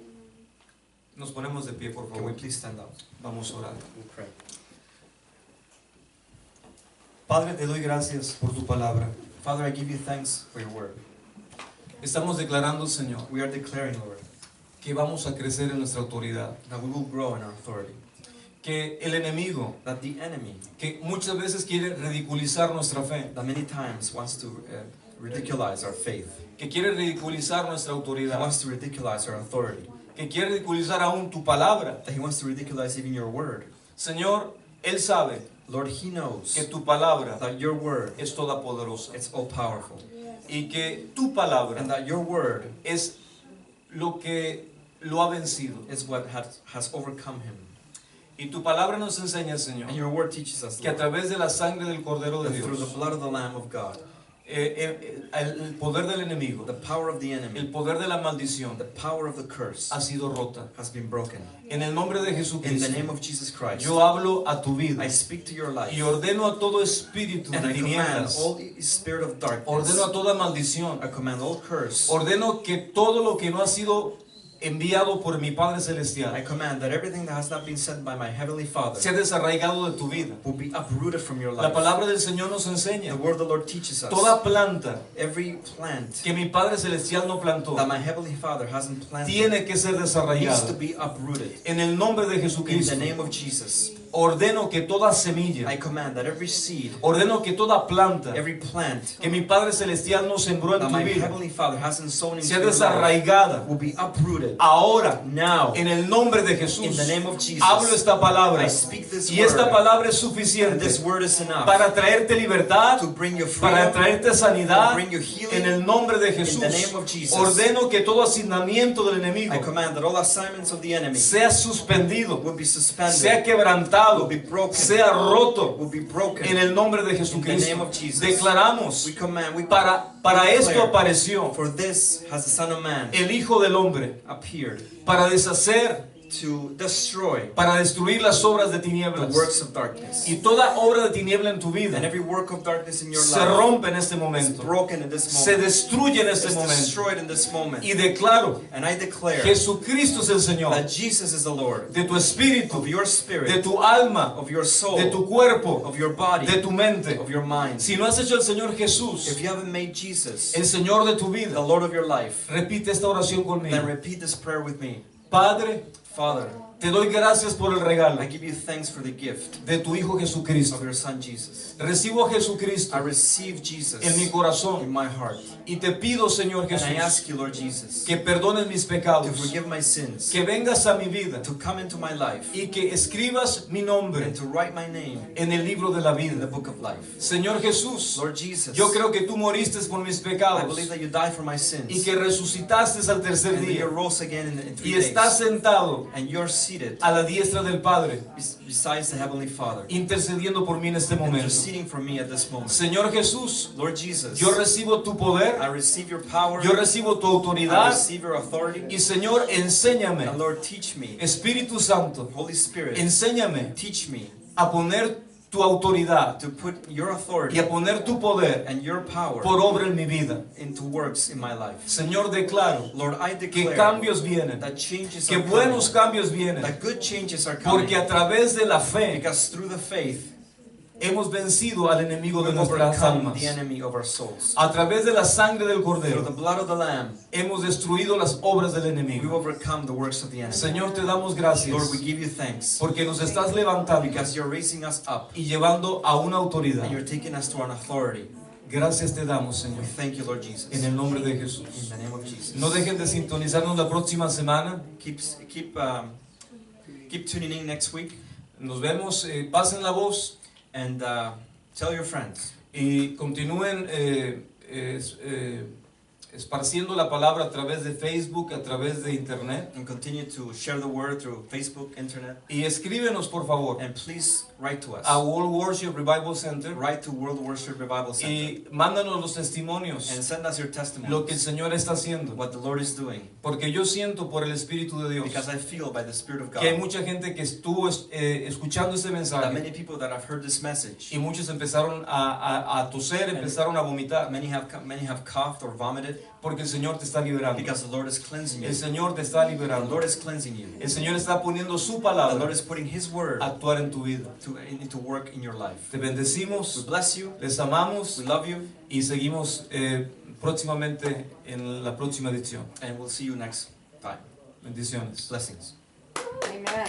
Nos ponemos de pie, por Can we favor. please stand up? Vamos a orar. We'll pray. Padre, te doy gracias por tu palabra. Father, I give you thanks for your word. Estamos declarando, Señor, We are declaring, Lord, que vamos a crecer en nuestra autoridad. that we will grow in our authority. Que el enemigo, That the enemy, que muchas veces quiere ridiculizar nuestra fe, that many times wants to ridiculize our faith, que quiere ridiculizar nuestra he autoridad, wants to ridiculize our authority, que quiere ridiculizar aún tu palabra. that he wants to ridiculize even your word. Señor, Él sabe Lord, he knows que tu palabra that your word, es todopoderosa it's all powerful, y que tu palabra and that your word es lo que lo ha vencido. is what has overcome him. Y tu palabra nos enseña, Señor, And your word teaches us, que a Lord, través de la sangre del Cordero de that through the Dios blood of the Lamb of God, el poder del enemigo, the power of the el enemy, poder de la maldición the power of the curse ha sido rota. has been broken. En el nombre de In the Jesucristo, name of Jesus Christ, yo hablo a tu vida I speak to your life y ordeno a todo espíritu and de I command tinieblas, all spirit of darkness, ordeno a toda maldición, I command all curse, ordeno que todo lo que no ha sido enviado por mi Padre I Celestial command that everything that has not been sent by my Heavenly Father sea desarraigado de tu vida. will be uprooted from your La life. palabra del Señor nos The enseña, word of the Lord teaches us toda planta every plant que mi Padre Celestial no plantó that my Heavenly Father hasn't planted tiene que ser needs to desarraigada. be uprooted. En el nombre de In Jesucristo, the name of Jesus, ordeno que toda semilla, I command that every seed, ordeno que toda planta every plant que mi Padre Celestial no sembró en that tu my vida Heavenly Father hasn't sown into sea your life desarraigada. will be uprooted Ahora, now. en el nombre de In Jesús, the name of Jesus, hablo esta palabra I speak this y esta word, palabra es and suficiente this word is enough para traerte libertad, to bring you para freedom, traerte to sanidad. bring you healing. En el nombre de In Jesús, the name of Jesus, ordeno que todo asignamiento del I enemigo command that all assignments of the enemy sea suspendido, will be sea suspended, quebrantado, will be broken, sea roto will be broken. en el nombre de In the Jesucristo. name of Jesus, Declaramos, we command, we para esto declare, apareció for this has the Son of Man el Hijo del Hombre, appeared para deshacer, to destroy para destruir las obras de the tinieblas. works of darkness. Y toda obra de tiniebla en tu vida And every work of darkness in your se life rompe en este is momento, broken in this se moment. destruye en este It's momento. destroyed in this moment. Y declaro, And I declare Jesucristo es el Señor that Jesus is the Lord de tu espíritu, of your de spirit, tu alma, of your soul, de tu cuerpo, of your body, de tu mente. of your mind. Si no has hecho el Señor Jesús If you haven't made Jesus el Señor de tu the vida, Lord of your life, repite esta oración then conmigo. repeat this prayer with me. Padre, Father, te doy gracias por el regalo I give you thanks for the gift de tu Hijo Jesucristo. of your Son Jesus. Recibo a I Jesucristo receive Jesus en mi in corazón my heart. y te pido, Señor And I Jesús, ask you, Lord Jesus, que perdones mis to pecados, forgive my sins, que vengas a mi vida to come into my life, y que escribas mi nombre and to write my name en el libro de la in the vida. book of life. Señor Jesús, Lord Jesus, yo creo que tú moriste por mis I pecados believe that you died for my y sins, que resucitaste al tercer and that you día rose again in 3 y days, estás sentado and you're seated a la diestra del Padre, besides the Heavenly Father, intercediendo por mí en este momento. interceding for me at this moment. Señor Jesús, Lord Jesus, yo recibo tu poder, I receive your power, yo recibo tu I autoridad receive your authority, y Señor, enséñame, and Lord, teach me, Espíritu Santo, Holy Spirit, enséñame teach me a poner tu autoridad to put your y authority a poner tu poder and your power por obra en mi vida. into works in my life. Señor, declaro Lord, I que declare cambios vienen, that changes que are buenos coming, cambios vienen, that good changes are coming, porque a través de la fe because through the faith hemos vencido al enemigo de we've nuestras overcome almas. the enemy of our souls. A través de la sangre del Through the Cordero blood of the Lamb, hemos destruido las obras del we've enemigo. overcome the works of the enemy. Señor, te damos Lord, gracias we give you thanks porque nos estás levantando because you're raising us up y llevando a una autoridad. and you're taking us to an authority. Gracias te damos, We Señor, thank you, Lord Jesus. en el nombre de In Jesús. the name of Jesus. No dejen de sintonizarnos la próxima semana. Keep tuning in next week Nos vemos, pasen la voz and tell your friends. y continúen esparciendo la palabra a través de Facebook, a través de Internet. And continue to share the word through Facebook, internet. Y escríbenos, por favor, And please write to us. a World Worship Revival Center Write to World Worship Revival Center. y mándanos los testimonios, And send us your testimony. lo que el Señor está haciendo. What the Lord is doing. Porque yo siento por el Espíritu de Dios Because I feel by the Spirit of que hay God mucha gente que estuvo escuchando este that mensaje many people that have heard this message, y muchos empezaron a toser, empezaron a vomitar, many have coughed or vomited porque el Señor te está liberando. because the Lord is cleansing you. El Señor te está The liberando. Lord is cleansing you. El Señor está poniendo su The Lord palabra is putting His word a actuar en tu vida. into work in your life. Te We bendecimos, bless you. les amamos We love you. y seguimos próximamente en la próxima edición. And we'll see you next time. Bendiciones. Blessings. Amen.